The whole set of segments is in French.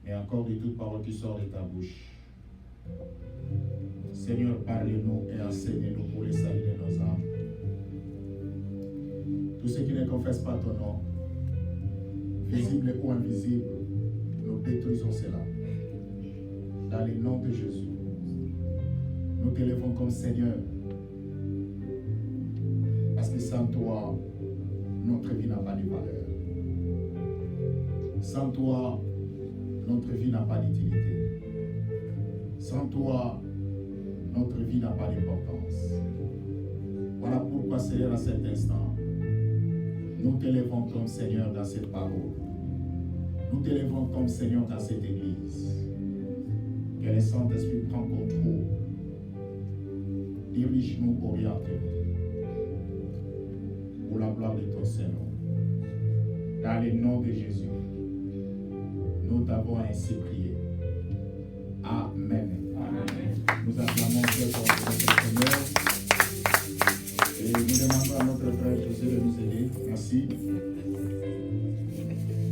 et encore de toute parole qui sort de ta bouche. Seigneur, parle-nous et enseigne-nous pour le salut de nos âmes. Tous ceux qui ne confessent pas ton nom, visible ou invisible, nous détruisons cela. Dans le nom de Jésus, nous t'élevons comme Seigneur. Parce que sans toi, notre vie n'a pas de valeur. Sans toi, notre vie n'a pas d'utilité. Sans toi, notre vie n'a pas d'importance. Voilà pourquoi, Seigneur, à cet instant, nous t'élevons comme Seigneur dans cette parole. Nous t'élevons comme Seigneur dans cette église. Que le Saint-Esprit prenne contrôle. Dirige-nous, oriente-nous. Pour la gloire de ton Seigneur. Dans le nom de Jésus, nous t'avons ainsi prié. Amen. Amen. Nous acclamons Dieu pour notre Seigneur. Et nous demandons à notre frère José de nous aider. Merci.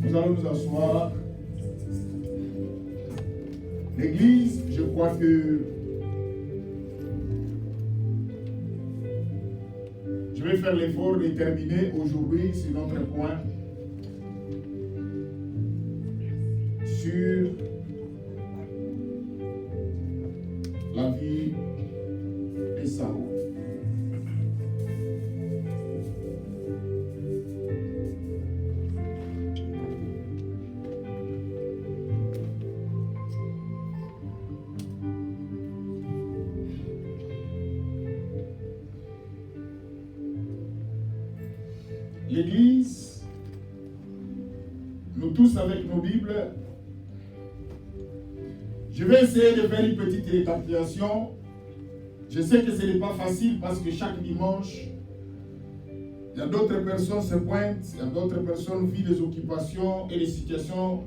Nous allons nous asseoir. L'église, je crois que je vais faire l'effort de terminer aujourd'hui sur notre point sur la vie de Saül. L'église, nous tous avec nos Bibles, je vais essayer de faire une petite récapitulation. Je sais que ce n'est pas facile parce que chaque dimanche, il y a d'autres personnes se pointent, il y a d'autres personnes vivent des occupations et des situations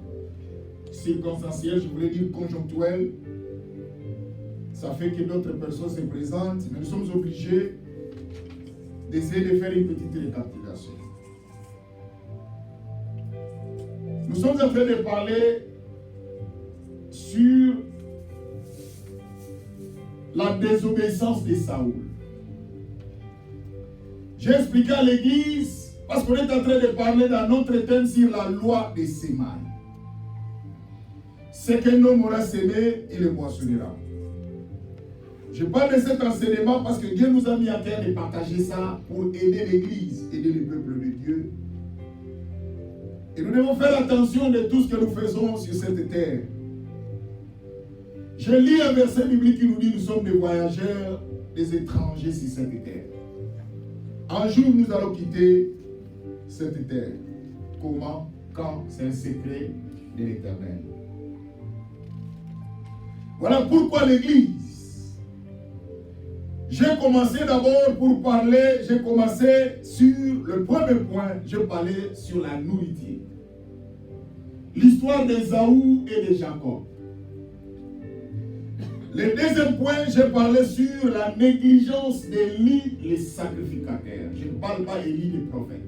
circonstancielles, je voulais dire conjoncturelles. Ça fait que d'autres personnes se présentent, mais nous sommes obligés d'essayer de faire une petite récapitulation. Nous sommes en train de parler sur la désobéissance de Saül. J'ai expliqué à l'église, parce qu'on est en train de parler dans notre thème sur la loi des semailles. Ce qu'un homme aura semé, il le moissonnera. Je parle de cet enseignement parce que Dieu nous a mis à cœur de partager ça pour aider l'église, aider le peuple de Dieu. Et nous devons faire attention de tout ce que nous faisons sur cette terre. Je lis un verset biblique qui nous dit: nous sommes des voyageurs, des étrangers sur cette terre. Un jour, nous allons quitter cette terre. Comment? Quand? C'est un secret de l'Éternel. Voilà pourquoi l'église. J'ai commencé d'abord pour parler, j'ai commencé sur le premier point, je parlais sur la nourriture. L'histoire d'Ésaü et de Jacob. Le deuxième point, j'ai parlé sur la négligence d'Élie, les sacrificateurs. Je ne parle pas d'Élie, les prophètes.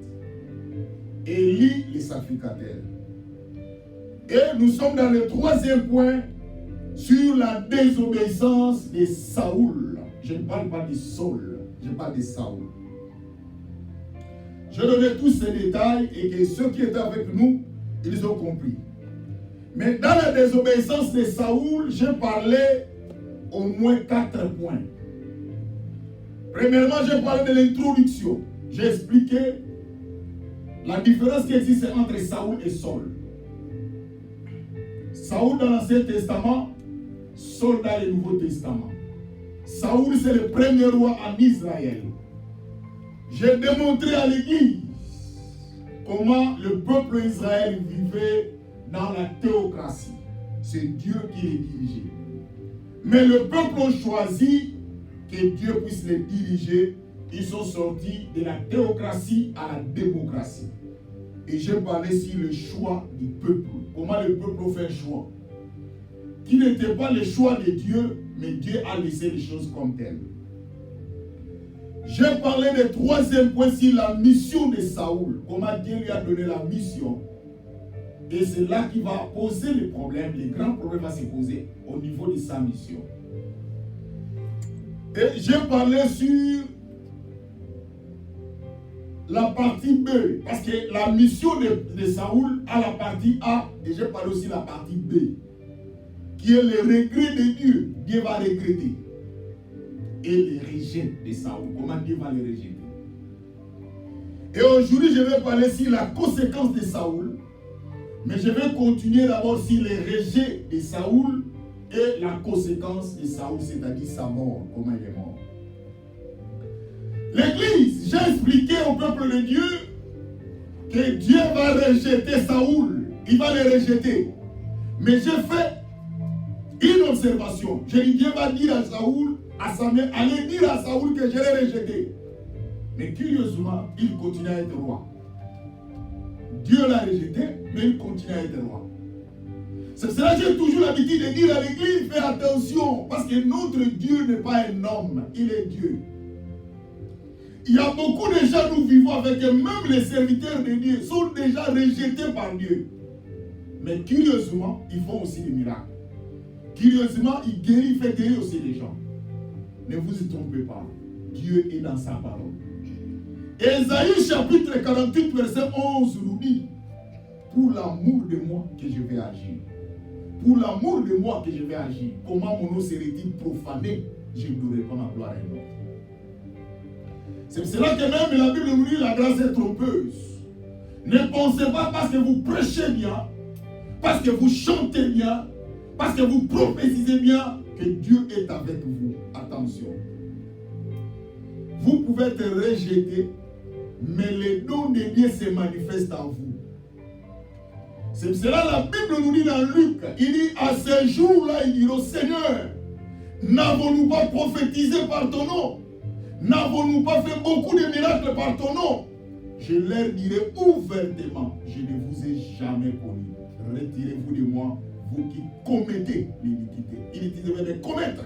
Élie, les sacrificateurs. Et nous sommes dans le troisième point, sur la désobéissance de Saül. Je ne parle pas de Saul, je parle de Saül. Je donnais tous ces détails et que ceux qui étaient avec nous, ils ont compris. Mais dans la désobéissance de Saül, j'ai parlé au moins 4 points. Premièrement, j'ai parlé de l'introduction. J'ai expliqué la différence qui existe entre Saül et Saul. Saül dans l'Ancien Testament, Saul dans le Nouveau Testament. Saül, c'est le premier roi en Israël. J'ai démontré à l'église comment le peuple d'Israël vivait dans la théocratie. C'est Dieu qui les dirigeait. Mais le peuple a choisi que Dieu puisse les diriger. Ils sont sortis de la théocratie à la démocratie. Et j'ai parlé sur le choix du peuple. Comment le peuple a fait un choix qui n'était pas le choix de Dieu, mais Dieu a laissé les choses comme telles. J'ai parlé du troisième point sur la mission de Saül. Comment Dieu lui a donné la mission. Et c'est là qu'il va poser les problèmes. Les grands problèmes vont se poser au niveau de sa mission. Et j'ai parlé sur la partie B, parce que la mission de Saoul a la partie A, et j'ai parlé aussi de la partie B, qui est le regret de Dieu. Dieu va regretter. Et le rejet de Saoul. Comment Dieu va le rejeter. Et aujourd'hui, je vais parler sur la conséquence de Saoul, mais je vais continuer d'abord sur le rejet de Saoul et la conséquence de Saoul, c'est-à-dire sa mort, comment il est mort. L'Église, j'ai expliqué au peuple de Dieu que Dieu va rejeter Saoul. Il va le rejeter. Mais j'ai fait une observation. J'ai dit, Dieu va dire à Saoul, à Samuel, allez dire à Saoul que je l'ai rejeté. Mais curieusement, il continue à être roi. Dieu l'a rejeté, mais il continue à être roi. C'est cela que j'ai toujours l'habitude de dire à l'Église, fais attention, parce que notre Dieu n'est pas un homme, il est Dieu. Il y a beaucoup de gens, nous vivons avec eux, même les serviteurs de Dieu sont déjà rejetés par Dieu. Mais curieusement, ils font aussi des miracles. Curieusement, il guérit, fait guérir aussi les gens. Ne vous y trompez pas, Dieu est dans sa parole. Ésaïe chapitre 48, verset 11 nous dit, pour l'amour de moi que je vais agir. Pour l'amour de moi que je vais agir. Comment mon nom serait-il profané? Je ne donnerai pas ma gloire à un autre. C'est cela que même la Bible nous dit, la grâce est trompeuse. Ne pensez pas parce que vous prêchez bien, parce que vous chantez bien, parce que vous prophétisez bien, que Dieu est avec vous. Attention. Vous pouvez être rejeté, mais le don de Dieu se manifeste en vous. C'est cela la Bible nous dit dans Luc. Il dit, à ce jour-là, il dit au Seigneur, n'avons-nous pas prophétisé par ton nom? N'avons-nous pas fait beaucoup de miracles par ton nom? Je leur dirai ouvertement, je ne vous ai jamais connu. Retirez-vous de moi, vous qui commettez l'iniquité. L'iniquité veut dire commettre.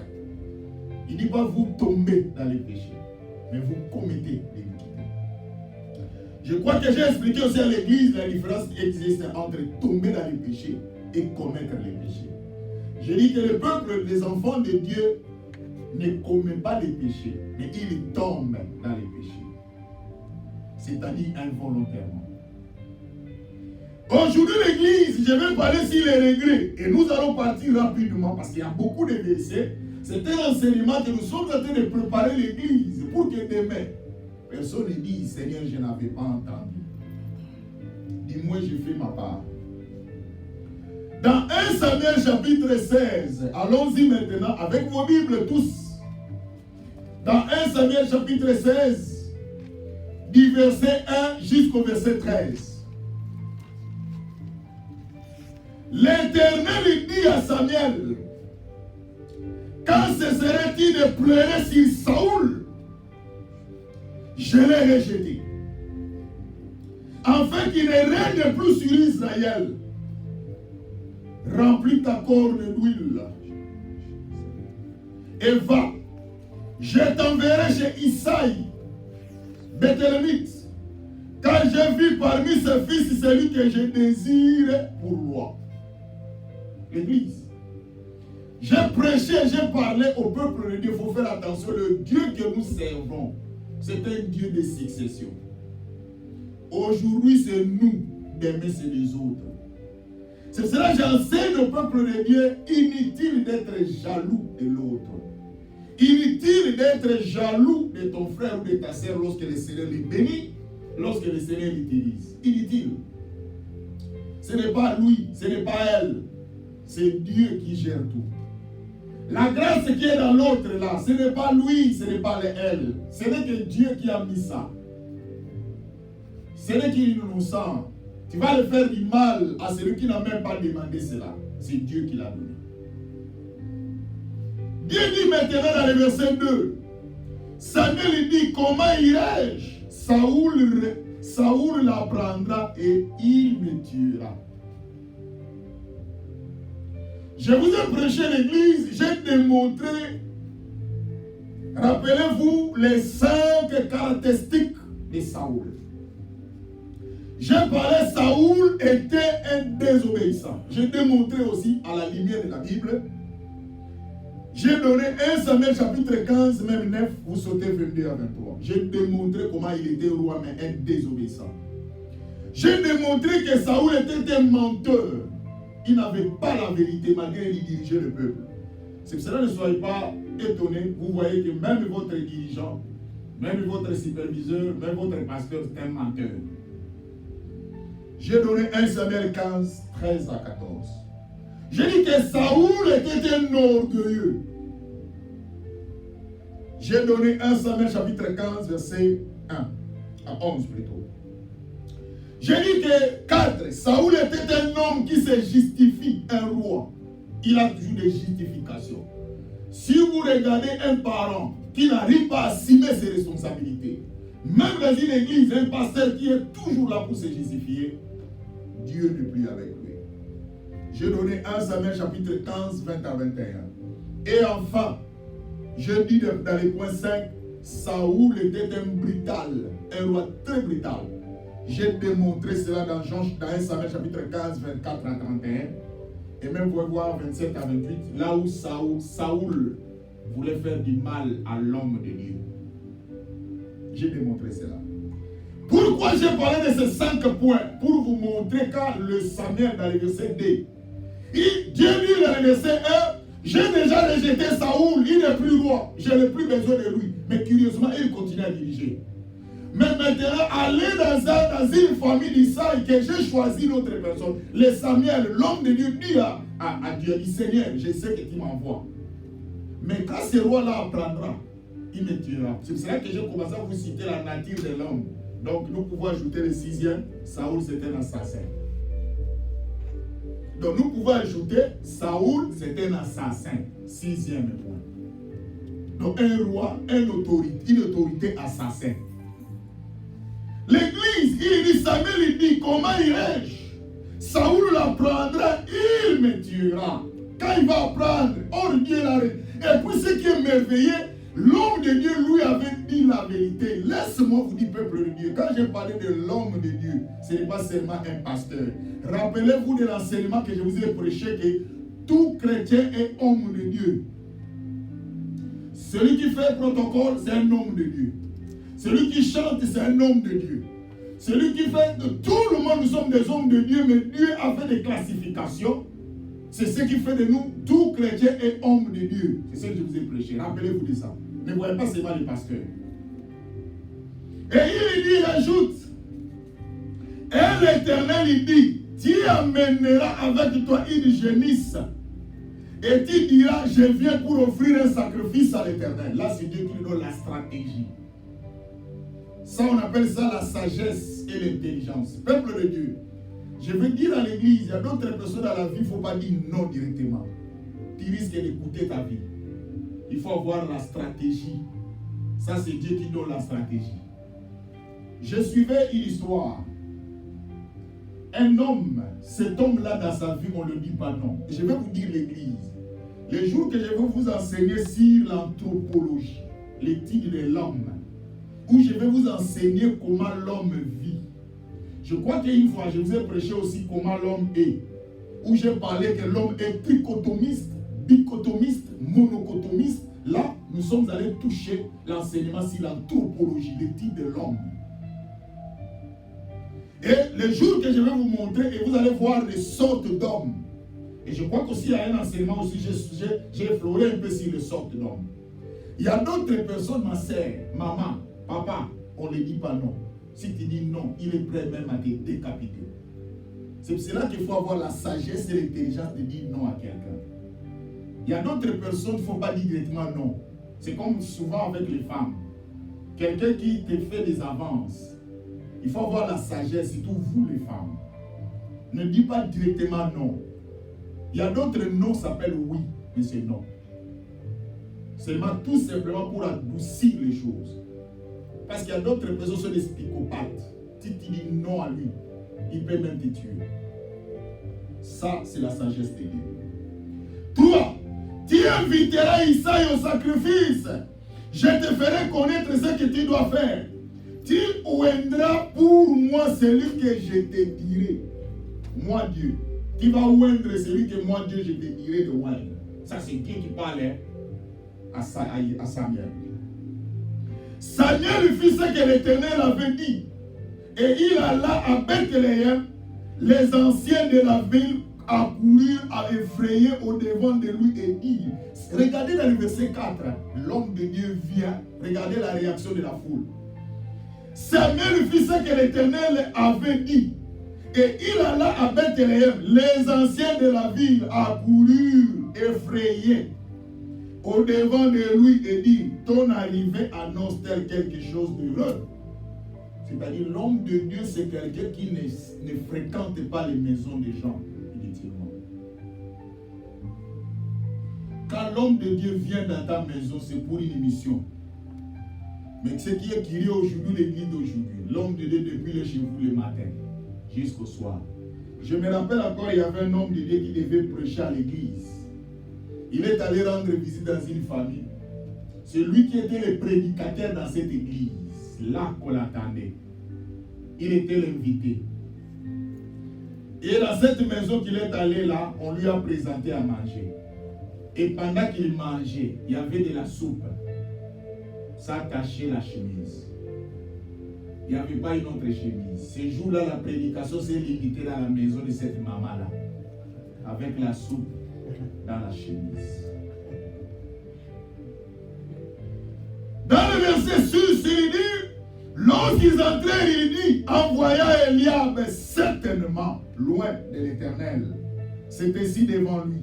Il ne dit pas vous tombez dans les péchés, mais vous commettez l'iniquité. Je crois que j'ai expliqué aussi à l'Église la différence qui existe entre tomber dans les péchés et commettre les péchés. Je dis que le peuple, les enfants de Dieu, ne commet pas les péchés, mais ils tombent dans les péchés. C'est-à-dire involontairement. Aujourd'hui, l'Église, je vais parler sur les regrets. Et nous allons partir rapidement parce qu'il y a beaucoup de versets. C'est un enseignement que nous sommes en train de préparer l'Église pour que demain, personne ne dise, Seigneur, je n'avais pas entendu. Dis-moi, j'ai fait ma part. Dans 1 Samuel chapitre 16, allons-y maintenant avec vos Bibles tous. Dans 1 Samuel chapitre 16, du verset 1 jusqu'au verset 13. L'Éternel dit à Samuel, quand cesserait-il de pleurer sur Saoul? Je l'ai rejeté, afin qu'il ne règne plus sur Israël. Remplis ta corne d'huile et va. Je t'enverrai chez Isaïe, Béthélémite, quand j'ai vu parmi ses fils celui que je désire pour roi. L'Église. J'ai prêché, j'ai parlé au peuple de Dieu. Il faut faire attention. Le Dieu que nous servons, c'est un Dieu de succession. Aujourd'hui, c'est nous. Demain, c'est les autres. C'est cela que j'enseigne au peuple de Dieu. Inutile d'être jaloux de l'autre. Inutile d'être jaloux de ton frère ou de ta sœur lorsque le Seigneur les bénit, lorsque le Seigneur l'utilise. Inutile. Ce n'est pas lui, ce n'est pas elle. C'est Dieu qui gère tout. La grâce qui est dans l'autre là, ce n'est pas lui, ce n'est pas elle. Ce n'est que Dieu qui a mis ça. Ce n'est qu'il nous sent. Tu vas le faire du mal à celui qui n'a même pas demandé cela. C'est Dieu qui l'a donné. Dieu dit maintenant dans le verset 2, Samuel dit, comment irai-je? Saoul l'apprendra et il me tuera. Je vous ai prêché l'Église, j'ai démontré, rappelez-vous les 5 caractéristiques de Saoul. J'ai parlé, Saoul était un désobéissant. J'ai démontré aussi à la lumière de la Bible. J'ai donné 1 Samuel chapitre 15, même 9, vous sautez 22 à 23. J'ai démontré comment il était roi, mais un désobéissant. J'ai démontré que Saoul était un menteur. Il n'avait pas la vérité malgré qu'il dirigeait le peuple. C'est pour cela, ne soyez pas étonnés. Vous voyez que même votre dirigeant, même votre superviseur, même votre pasteur, c'est un menteur. J'ai donné 1 Samuel 15, 13 à 14. J'ai dit que Saoul était un orgueilleux. J'ai donné 1 Samuel chapitre 15, verset 1 à 11 plutôt. J'ai dit que 4, Saoul était un homme qui se justifie, un roi. Il a toujours des justifications. Si vous regardez un parent qui n'arrive pas à assumer ses responsabilités, même dans une église, un pasteur qui est toujours là pour se justifier, Dieu n'est plus avec lui. J'ai donné 1 Samuel chapitre 15, 20 à 21. Et enfin, je dis dans les points 5, Saoul était un brutal, un roi très brutal. J'ai démontré cela dans 1 Samuel chapitre 15, 24 à 31. Et même vous pouvez voir 27 à 28, là où Saoul voulait faire du mal à l'homme de Dieu. J'ai démontré cela. Pourquoi j'ai parlé de ces 5 points? Pour vous montrer quand le Samuel dans le verset 2, Dieu dit dans le verset 1, j'ai déjà rejeté Saoul, il n'est plus roi, je n'ai plus besoin de lui. Mais curieusement, il continue à diriger. Mais maintenant, aller dans une famille d'Israël que j'ai choisi une autre personne. Le Samuel, l'homme de Dieu, dit à Dieu, dit Seigneur, je sais que tu m'envoies. Mais quand ce roi-là apprendra, il me tuera. C'est pour cela que j'ai commencé à vous citer la nature de l'homme. Donc nous pouvons ajouter le 6e, Saoul c'était un assassin. Donc nous pouvons ajouter, Saoul c'était un assassin. 6e point. Donc un roi, une autorité assassin. L'église, il dit, Samuel, il dit, comment irai-je? Saoul l'apprendra, il me tuera. Quand il va apprendre, oh Dieu l'arrête. Et puis ce qui est merveilleux, l'homme de Dieu lui avait dit la vérité. Laisse-moi vous dire, peuple de Dieu, quand j'ai parlé de l'homme de Dieu, ce n'est pas seulement un pasteur. Rappelez-vous de l'enseignement que je vous ai prêché, que tout chrétien est homme de Dieu. Celui qui fait protocole, c'est un homme de Dieu. Celui qui chante, c'est un homme de Dieu. Celui qui fait de tout le monde, nous sommes des hommes de Dieu, mais Dieu a fait des classifications. C'est ce qui fait de nous, tout chrétien est homme de Dieu. C'est ce que je vous ai prêché. Rappelez-vous de ça. Ne voyez pas seulement les pasteurs. Et il dit, il ajoute, et l'Éternel, il dit, tu amèneras avec toi une génisse. Et tu diras, je viens pour offrir un sacrifice à l'Éternel. Là, c'est Dieu qui nous donne la stratégie. Ça, on appelle ça la sagesse et l'intelligence. Peuple de Dieu, je veux dire à l'église, il y a d'autres personnes dans la vie, il ne faut pas dire non directement. Tu risques d'écouter ta vie. Il faut avoir la stratégie. Ça, c'est Dieu qui donne la stratégie. Je suivais une histoire. Un homme, cet homme-là dans sa vie, on ne le dit pas non. Je vais vous dire l'église. Les jours que je vais vous enseigner sur l'anthropologie, l'éthique de l'homme, où je vais vous enseigner comment l'homme vit. Je crois qu'une fois, je vous ai prêché aussi comment l'homme est. Où j'ai parlé que l'homme est trichotomiste, dichotomiste, monocotomiste. Là, nous sommes allés toucher l'enseignement sur l'anthropologie, l'éthique de l'homme. Et les jours que je vais vous montrer, et vous allez voir des sortes d'hommes. Et je crois qu'aussi, il y a un enseignement aussi, j'ai effleuré un peu sur les sortes d'hommes. Il y a d'autres personnes, ma sœur, maman, papa, on ne dit pas non. Si tu dis non, il est prêt même à te décapiter. C'est pour cela qu'il faut avoir la sagesse et l'intelligence de dire non à quelqu'un. Il y a d'autres personnes, il ne faut pas dire directement non. C'est comme souvent avec les femmes. Quelqu'un qui te fait des avances, il faut avoir la sagesse, surtout vous les femmes. Ne dis pas directement non. Il y a d'autres non qui s'appellent oui, mais c'est non. Seulement tout simplement pour adoucir les choses. Parce qu'il y a d'autres personnes qui sont des psychopathes. Si tu dis non à lui, il peut même te tuer. Ça, c'est la sagesse de Dieu. 3. Tu inviteras Isaïe au sacrifice. Je te ferai connaître ce que tu dois faire. tu oindras pour moi celui que je te dirai. Moi Dieu. Tu vas oindre celui que moi Dieu je te dirai de oindre. Ça c'est Dieu qui parle à Samuel. Samuel fit ce que l'Éternel avait dit. Et il alla à Bethléem. Les anciens de la ville accoururent à effrayer au devant de lui et dirent. Regardez dans le verset 4. L'homme de Dieu vient. Regardez la réaction de la foule. Samuel fit ce que l'Éternel avait dit. Et il alla à Bethléem. Les anciens de la ville accoururent effrayés au devant de lui et dit, ton arrivée annonce-t-elle quelque chose d'heureux? C'est-à-dire l'homme de Dieu, c'est quelqu'un qui ne fréquente pas les maisons des gens, inutilement. Quand l'homme de Dieu vient dans ta maison, c'est pour une mission. Mais ce qui est crié aujourd'hui, l'église d'aujourd'hui, l'homme de Dieu depuis le chez vous le matin, jusqu'au soir. Je me rappelle encore, il y avait un homme de Dieu qui devait prêcher à l'église. Il est allé rendre visite dans une famille. C'est lui qui était le prédicateur dans cette église. Là qu'on l'attendait. Il était l'invité. Et dans cette maison qu'il est allé là, on lui a présenté à manger. Et pendant qu'il mangeait, il y avait de la soupe. Ça cachait la chemise. Il n'y avait pas une autre chemise. Ce jour-là, la prédication s'est limitée dans la maison de cette maman-là. Avec la soupe dans la chemise. Dans le verset 6, il dit, lorsqu'ils entrèrent, il dit, envoya Eliab certainement loin de l'Éternel. C'est ainsi devant lui.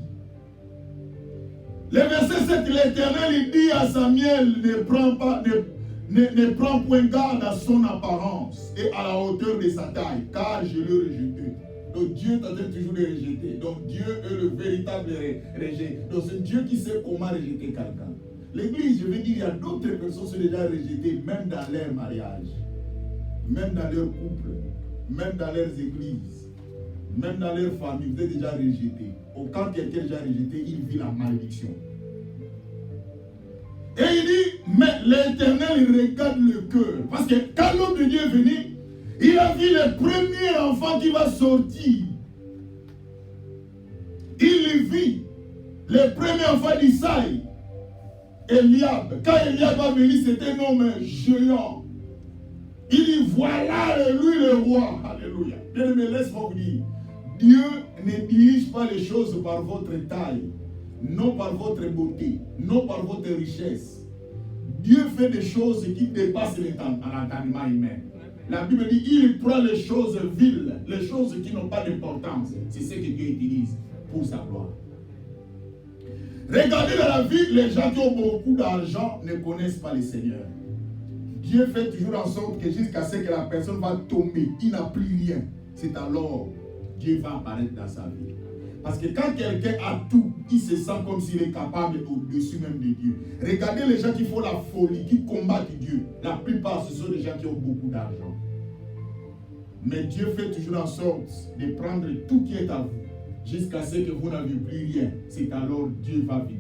Le verset 7, l'Éternel, il dit à Samuel, ne prends point garde à son apparence et à la hauteur de sa taille, car je l'ai rejeté. Donc Dieu t'entend toujours de rejeter. Donc Dieu est le véritable rejet. Donc c'est Dieu qui sait comment rejeter quelqu'un. L'église, je veux dire, il y a d'autres personnes qui sont déjà rejetées, même dans leur mariage, même dans leur couple, même dans leurs églises, même dans leur famille, vous êtes déjà rejetés. Ou quand quelqu'un est déjà rejeté, il vit la malédiction. Et il dit, mais l'Éternel, il regarde le cœur. Parce que quand l'homme de Dieu est venu, il a vu le premier enfant qui va sortir. Il vit le premier enfant d'Isaïe. Eliab, quand Eliab a venu, c'était un homme géant. Il dit, voilà lui le roi. Alléluia. Bien, mais laisse-moi vous dire, Dieu ne dirige pas les choses par votre taille, non par votre beauté, non par votre richesse. Dieu fait des choses qui dépassent l'entendement humain. La Bible dit, il prend les choses viles, les choses qui n'ont pas d'importance. C'est ce que Dieu utilise pour sa gloire. Regardez dans la vie, les gens qui ont beaucoup d'argent ne connaissent pas le Seigneur. Dieu fait toujours en sorte que jusqu'à ce que la personne va tomber, il n'a plus rien. C'est alors Dieu va apparaître dans sa vie. Parce que quand quelqu'un a tout, il se sent comme s'il est capable au-dessus même de Dieu. Regardez les gens qui font la folie, qui combattent Dieu. La plupart, ce sont des gens qui ont beaucoup d'argent. Mais Dieu fait toujours en sorte de prendre tout qui est à vous, jusqu'à ce que vous n'avez plus rien. C'est alors Dieu va venir.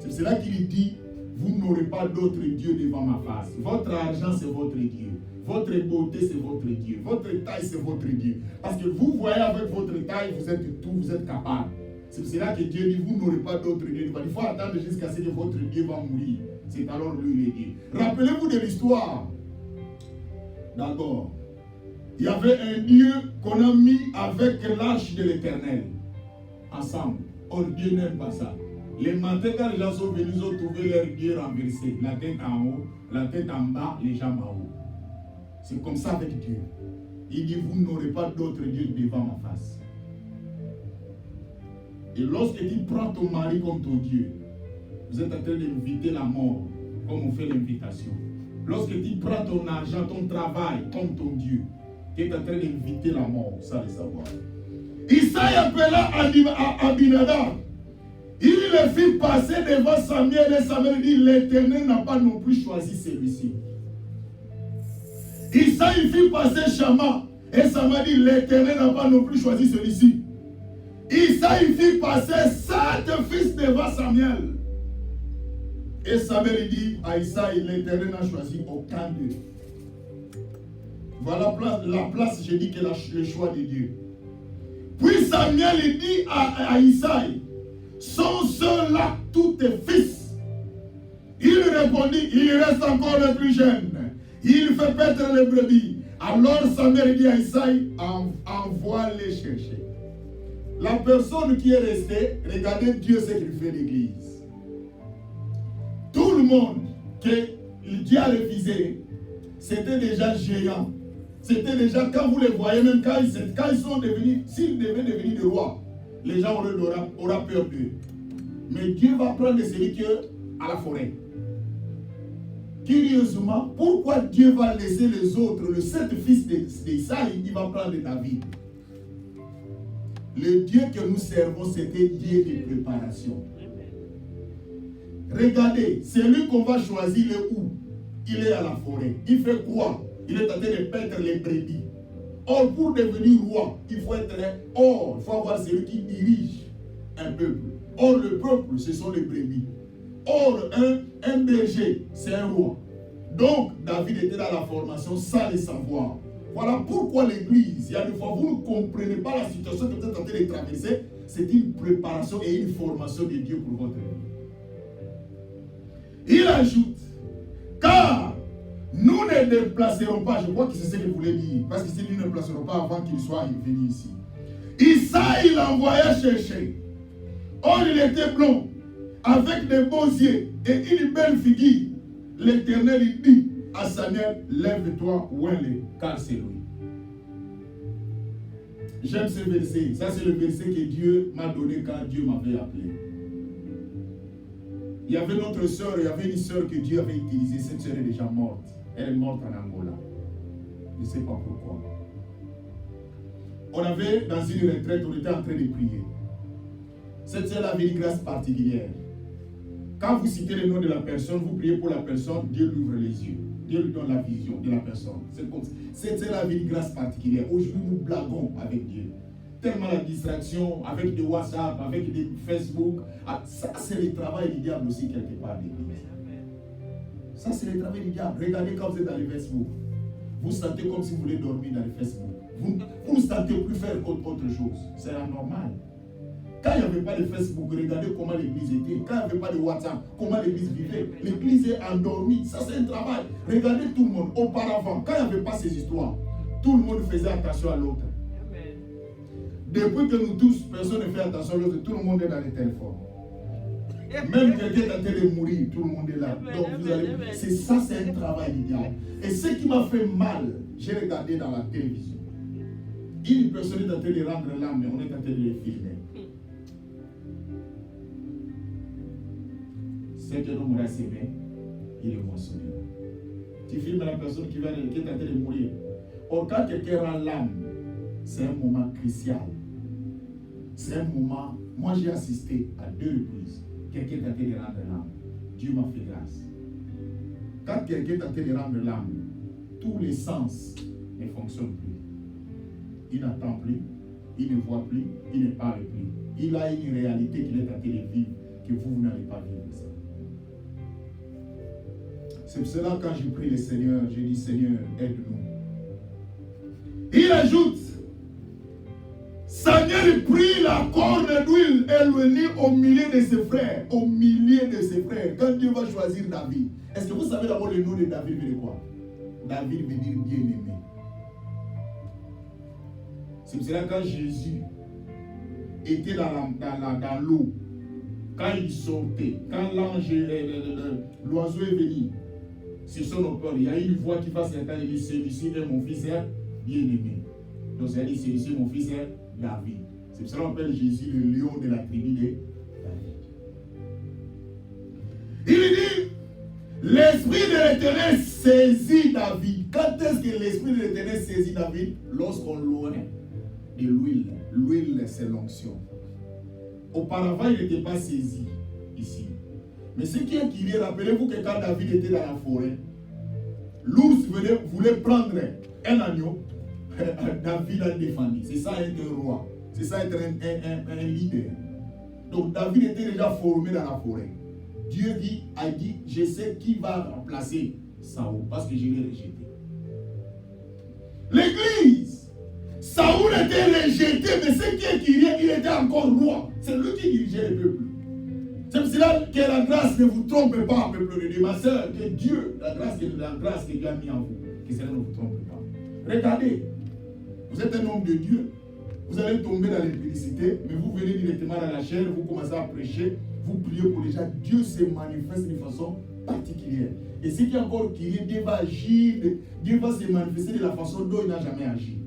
C'est cela qu'il dit, vous n'aurez pas d'autre Dieu devant ma face. Votre argent, c'est votre Dieu. Votre beauté, c'est votre Dieu. Votre taille, c'est votre Dieu. Parce que vous voyez avec votre taille, vous êtes tout, vous êtes capable. C'est cela que Dieu dit, vous n'aurez pas d'autre Dieu. Il faut attendre jusqu'à ce que votre Dieu va mourir. C'est alors lui le Dieu. Rappelez-vous de l'histoire. D'accord. Il y avait un Dieu qu'on a mis avec l'arche de l'Éternel. Ensemble. Or, Dieu n'aime pas ça. Les matins, quand les gens sont venus, ils ont trouvé leur Dieu renversé. La tête en haut, la tête en bas, les jambes en haut. C'est comme ça avec Dieu. Il dit, vous n'aurez pas d'autre Dieu devant ma face. Et lorsque tu prends ton mari comme ton Dieu, vous êtes en train d'inviter la mort, comme on fait l'invitation. Lorsque tu prends ton argent, ton travail comme ton Dieu, tu es en train d'inviter la mort, sans le savoir. Isaïe appela Abinadab. Il le fit passer devant Samuel et Samuel dit, l'Éternel n'a pas non plus choisi celui-ci. Isaïe fit passer Shama et Samuel dit, l'Éternel n'a pas non plus choisi celui-ci. Isaïe fit passer 7 fils devant Samuel. Et Samuel dit à Isaïe, l'Éternel n'a choisi aucun d'eux. Voilà la place, je dis que le choix de Dieu. Puis Samuel dit à Isaïe, sont ceux-là tous tes fils? Il répondit, il reste encore le plus jeune. Il fait paître les brebis. Alors Samuel dit à Isaïe, envoie-les chercher. La personne qui est restée, regardez Dieu ce qu'il fait l'église. Tout le monde que Dieu a refusé, c'était déjà géant. C'était déjà, quand vous les voyez, même quand ils sont devenus, s'ils devaient devenir des rois, les gens auront peur d'eux. Mais Dieu va prendre celui qui est à la forêt. Curieusement, pourquoi Dieu va laisser les autres, le 7 fils d'Isaïe, il va prendre David? Le Dieu que nous servons, c'était Dieu de préparation. Regardez, c'est lui qu'on va choisir le où. Il est à la forêt. Il fait quoi? Il est en train de paître les brebis. Or, pour devenir roi, il faut avoir celui qui dirige un peuple. Or, le peuple, ce sont les brebis. Or, un berger, c'est un roi. Donc, David était dans la formation sans le savoir. Voilà pourquoi l'église, il y a des fois, vous ne comprenez pas la situation que vous êtes en train de traverser. C'est une préparation et une formation de Dieu pour votre vie. Il ajoute, car nous ne déplacerons pas, je crois que c'est ce qu'il voulait dire, parce que si nous ne déplacerons pas avant qu'il soit venu ici. Isaïe l'envoya chercher. Or, il était blond, avec des beaux yeux et une belle figure. L'Éternel dit à Samuel, lève-toi, ouin-le, car c'est lui. J'aime ce verset. Ça, c'est le verset que Dieu m'a donné quand Dieu m'avait appelé. Il y avait notre soeur, il y avait une soeur que Dieu avait utilisée. Cette soeur est déjà morte. Elle est morte en Angola. Je ne sais pas pourquoi. On avait, dans une retraite, on était en train de prier. Cette soeur avait une grâce particulière. Quand vous citez le nom de la personne, vous priez pour la personne, Dieu lui ouvre les yeux. Dieu lui donne la vision de la personne. C'est comme ça. Cette soeur avait une grâce particulière. Aujourd'hui, nous blaguons avec Dieu. Tellement la distraction, avec des WhatsApp, avec des Facebook. Ça, c'est le travail du diable aussi, quelque part. Ça, c'est le travail du diable. Regardez quand vous êtes dans le Facebook. Vous sentez comme si vous voulez dormir dans le Facebook. Vous ne sentez plus faire autre chose. C'est anormal. Quand il n'y avait pas de Facebook, regardez comment l'église était. Quand il n'y avait pas de WhatsApp, comment l'église vivait. L'église est endormie. Ça, c'est un travail. Regardez tout le monde. Auparavant, quand il n'y avait pas ces histoires, tout le monde faisait attention à l'autre. Depuis que nous tous, personne ne fait attention à l'autre, tout le monde est dans les téléphones. Même quelqu'un est en train de mourir, tout le monde est là. Donc vous allez. C'est ça, c'est un travail du diable. Et ce qui m'a fait mal, j'ai regardé dans la télévision. Une personne est en train de rendre l'âme, mais on est en train de les filmer. C'est que l'homme a sémé, il est moissonné. Tu filmes la personne qui est en train de mourir. Or, quand quelqu'un rend l'âme, c'est un moment crucial. C'est un moment. Moi, j'ai assisté à 2 reprises. Quelqu'un est en train de rendre l'âme. Dieu m'a fait grâce. Quand quelqu'un est en train de rendre l'âme, tous les sens ne fonctionnent plus. Il n'entend plus, il ne voit plus, il ne parle plus. Il a une réalité qu'il est en train de vivre, que vous n'allez pas vivre ça. C'est pour cela quand je prie le Seigneur, je dis Seigneur, aide-nous. Il ajoute, Samuel prit la corne d'huile et le mit au milieu de ses frères. Au milieu de ses frères. Quand Dieu va choisir David, est-ce que vous savez d'abord le nom de David veut dire quoi? David veut dire bien-aimé. C'est pour cela quand Jésus était dans l'eau, quand il sortait, quand l'ange, l'oiseau est venu, sur son cœur, il y a une voix qui va s'entendre, il dit, celui-ci est mon fils bien-aimé. Donc ça dit, celui-ci est mon fils David. C'est pour ça qu'on appelle Jésus le lion de la tribu de David. Il dit, l'esprit de l'Éternel saisit David. Quand est-ce que l'esprit de l'Éternel saisit David? Lorsqu'on loin de l'huile. L'huile, c'est l'onction. Auparavant, il n'était pas saisi ici. Mais ce qui est curieux, rappelez-vous que quand David était dans la forêt, l'ours voulait prendre un agneau. David a défendu. C'est ça être un roi. C'est ça être un leader. Donc David était déjà formé dans la forêt. Dieu a dit, je sais qui va remplacer Saül parce que je l'ai rejeté. L'église. Saoul était rejeté, mais ce qui est Kyrie, il était encore roi. C'est lui qui dirigeait le peuple. C'est pour cela que la grâce ne vous trompe pas, peuple de Dieu. Ma soeur, que Dieu, la grâce que Dieu a mis en vous, que cela ne vous trompe pas. Regardez, vous êtes un homme de Dieu, vous allez tomber dans l'impudicité, mais vous venez directement dans la chair, vous commencez à prêcher, vous priez pour les gens, Dieu se manifeste d'une façon particulière. Et ce qui est encore Kyrie, Dieu va agir, Dieu va se manifester de la façon dont il n'a jamais agi.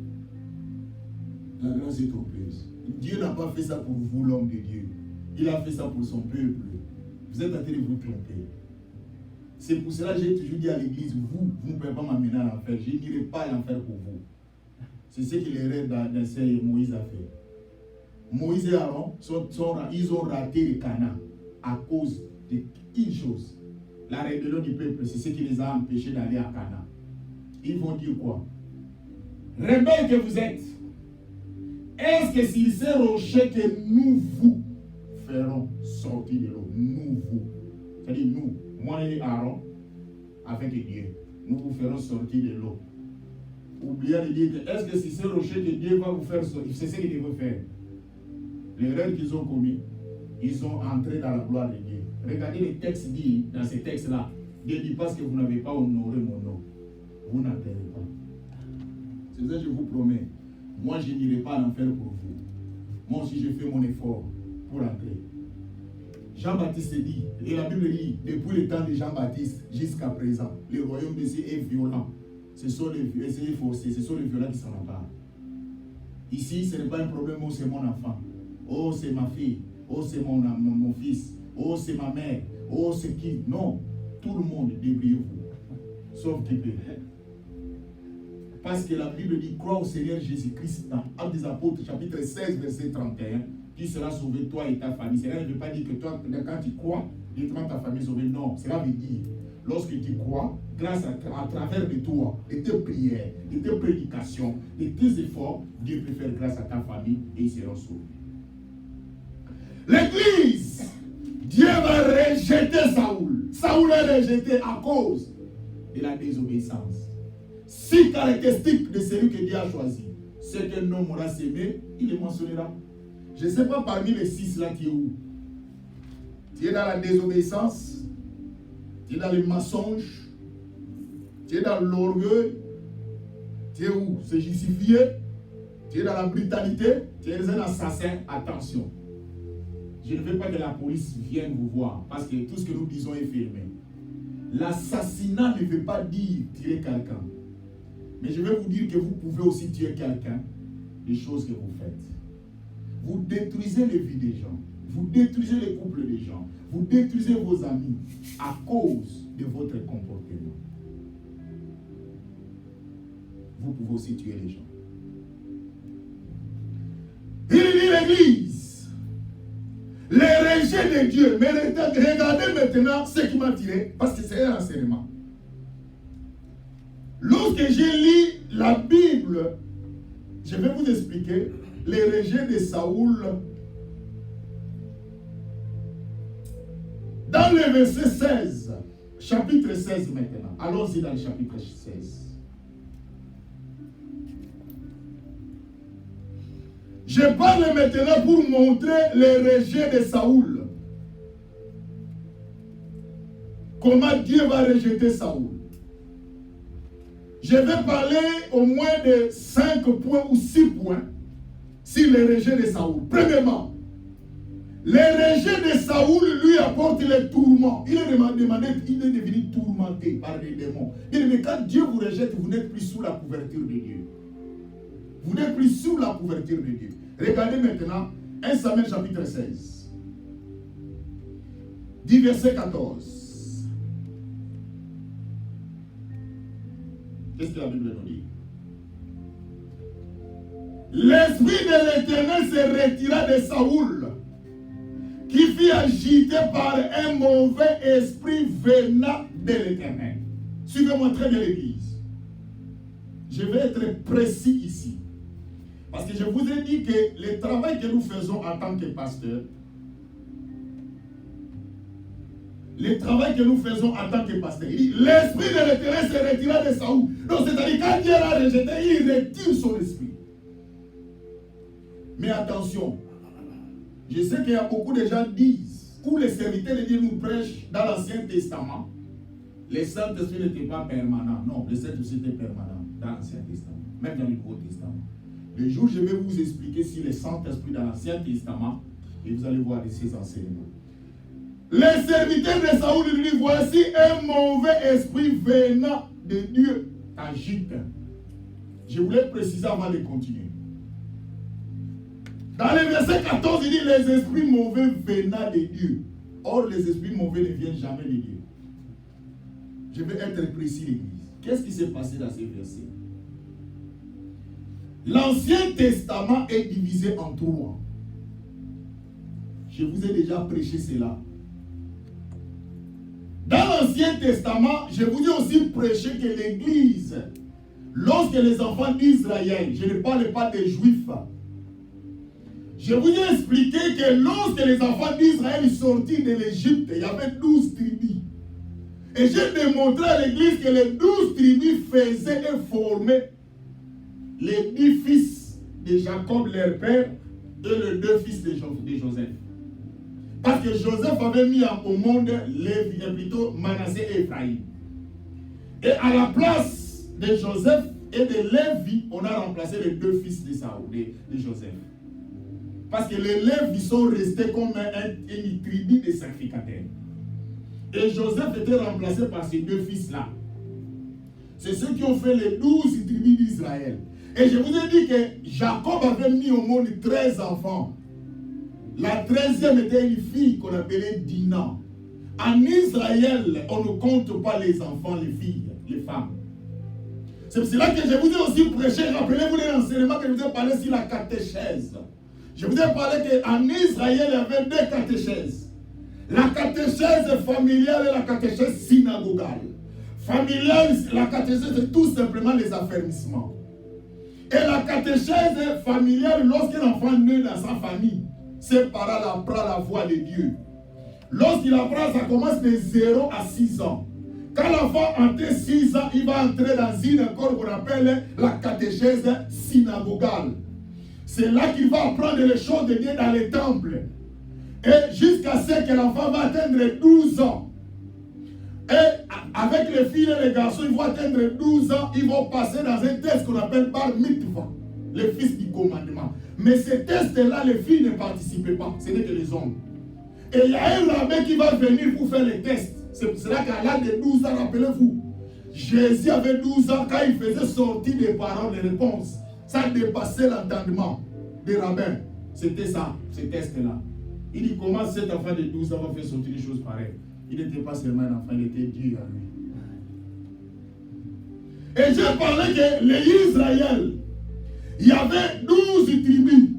La grâce est trompeuse. Dieu n'a pas fait ça pour vous, l'homme de Dieu. Il a fait ça pour son peuple. Vous êtes en train de vous tromper. C'est pour cela que j'ai toujours dit à l'église, vous ne pouvez pas m'amener à l'enfer. Je n'irai pas à l'enfer pour vous. C'est ce que les rêves d'un Moïse a fait. Moïse et Aaron, ils ont raté le Canaan à cause d'une chose. La rébellion du peuple, c'est ce qui les a empêchés d'aller à Canaan. Ils vont dire quoi? Rebelles que vous êtes, est-ce que c'est ces rochers que nous vous ferons sortir de l'eau? Nous vous. C'est-à-dire nous, moi et Aaron, avec Dieu, nous vous ferons sortir de l'eau. Oubliez de dire que est-ce que c'est ces rochers que Dieu va vous faire sortir? C'est ce qu'ils devaient faire. L'erreur qu'ils ont commis, ils sont entrés dans la gloire de Dieu. Regardez les textes dit dans ces textes-là. Dieu dit parce que vous n'avez pas honoré mon nom, vous n'entrez pas. C'est ça que je vous promets. Moi, je n'irai pas à l'enfer pour vous. Moi aussi, je fais mon effort pour entrer. Jean-Baptiste dit, et la Bible dit, depuis le temps de Jean-Baptiste jusqu'à présent, le royaume de Dieu est violent. Ce sont les forcés, ce sont les violents qui s'en emparent. Ici, ce n'est pas un problème, oh c'est mon enfant, oh c'est ma fille, oh c'est mon fils, oh c'est ma mère, oh c'est qui. Non, tout le monde, débrouillez-vous, sauf qui peut. Parce que la Bible dit, crois au Seigneur Jésus-Christ dans Actes des Apôtres, chapitre 16, verset 31, tu seras sauvé, toi et ta famille. Cela ne veut pas dire que toi, quand tu crois, ta famille est sauvée. Non, cela veut dire, lorsque tu crois, grâce à travers de toi, de tes prières, de tes prédications, de tes efforts, Dieu peut faire grâce à ta famille et ils seront sauvés. L'église, Dieu va rejeter Saoul. Saoul est rejeté à cause de la désobéissance. 6 caractéristiques de celui que Dieu a choisi. Ce qu'un homme aura sémé, il les mentionnera. Je ne sais pas parmi les 6 là qui est où. Tu es dans la désobéissance, tu es dans le mensonge, tu es dans l'orgueil, tu es où? Se justifier, tu es dans la brutalité, tu es un assassin. Attention. Je ne veux pas que la police vienne vous voir parce que tout ce que nous disons est filmé. L'assassinat ne veut pas dire tuer quelqu'un. Mais je vais vous dire que vous pouvez aussi tuer quelqu'un des choses que vous faites. Vous détruisez les vies des gens. Vous détruisez les couples des gens. Vous détruisez vos amis à cause de votre comportement. Vous pouvez aussi tuer les gens. Il dit l'église, les rejets de Dieu. Mais regardez maintenant ce qui m'a tiré, parce que c'est un enseignement. Lorsque j'ai lu la Bible, je vais vous expliquer les rejets de Saoul. Dans le verset 16, chapitre 16 maintenant. Allons-y dans le chapitre 16. Je parle maintenant pour montrer les rejets de Saoul. Comment Dieu va rejeter Saoul. Je vais parler au moins de 5 points ou 6 points sur les rejets de Saoul. Premièrement, les rejets de Saoul lui apportent les tourments. Il est devenu tourmenté par les démons. Mais quand Dieu vous rejette, vous n'êtes plus sous la couverture de Dieu. Vous n'êtes plus sous la couverture de Dieu. Regardez maintenant 1 Samuel chapitre 16. Du verset 14. Qu'est-ce que la Bible nous dit? L'esprit de l'Éternel se retira de Saoul, qui fut agité par un mauvais esprit venant de l'Éternel. Suivez-moi très bien l'église. Je vais être précis ici. Parce que je vous ai dit que le travail que nous faisons en tant que pasteur, le travail que nous faisons en tant que pasteur. Il dit, l'esprit de l'Éternel se retira de Saoul. Donc c'est-à-dire quand Dieu l'a rejeté, il retire son esprit. Mais attention, je sais qu'il y a beaucoup de gens qui disent, où les serviteurs de Dieu nous prêchent dans l'Ancien Testament, le Saint-Esprit n'était pas permanent. Non, le Saint-Esprit était permanent dans l'Ancien Testament, même dans le Nouveau Testament. Le jour où je vais vous expliquer si le Saint-Esprit dans l'Ancien Testament, et vous allez voir ces enseignements. Les serviteurs de Saoul lui disent, voici un mauvais esprit venant de Dieu agite. Je voulais préciser avant de continuer. Dans le verset 14, il dit, les esprits mauvais venant de Dieu. Or, les esprits mauvais ne viennent jamais de Dieu. Je vais être précis, l'église. Qu'est-ce qui s'est passé dans ces versets? L'Ancien Testament est divisé en trois. Je vous ai déjà prêché cela. Dans l'Ancien Testament, je vous ai aussi prêché que l'Église, lorsque les enfants d'Israël, je ne parle pas des Juifs, je vous ai expliqué que lorsque les enfants d'Israël sortirent de l'Égypte, il y avait 12 tribus. Et j'ai démontré à l'Église que les 12 tribus faisaient et formaient les 10 fils de Jacob, leur père, et les 2 fils de Joseph. Parce que Joseph avait mis au monde Lévi, plutôt Manassé et Ephraïm. Et à la place de Joseph et de Lévi, on a remplacé les 2 fils de Saoul, de Joseph. Parce que les Lévis sont restés comme une tribu de sacrificateurs. Et Joseph était remplacé par ces 2 fils-là. C'est ceux qui ont fait les 12 tribus d'Israël. Et je vous ai dit que Jacob avait mis au monde 13 enfants. La 13e était une fille qu'on appelait Dina. En Israël, on ne compte pas les enfants, les filles, les femmes. C'est pour cela que je vous ai aussi prêché. Rappelez-vous l'enseignement que je vous ai parlé sur la catéchèse. Je vous ai parlé qu'en Israël, il y avait 2 catéchèses. La catéchèse familiale et la catéchèse synagogale. Familiale, la catéchèse, c'est tout simplement les affermissements. Et la catéchèse familiale, lorsqu'un enfant naît dans sa famille, ses parents apprennent la voix de Dieu. Lorsqu'il apprend, ça commence de 0 à 6 ans. Quand l'enfant atteint 6 ans, il va entrer dans une école qu'on appelle la catéchèse synagogale. C'est là qu'il va apprendre les choses de Dieu dans les temples. Et jusqu'à ce que l'enfant va atteindre 12 ans. Et avec les filles et les garçons, ils vont atteindre 12 ans, ils vont passer dans un test qu'on appelle Bar Mitzvah, le fils du commandement. Mais ce test-là, les filles ne participaient pas, ce n'est que les hommes. Et il y a un rabbin qui va venir pour faire les tests. C'est pour cela qu'à l'âge de 12 ans, rappelez-vous, Jésus avait 12 ans quand il faisait sortir des paroles, des réponses. Ça dépassait l'entendement des rabbins. C'était ça, ce test-là. Il dit comment cet enfant de 12 ans va faire sortir des choses pareilles. Il n'était pas seulement un enfant, il était Dieu à lui. Et j'ai parlé que les Israël, il y avait 12 tribus.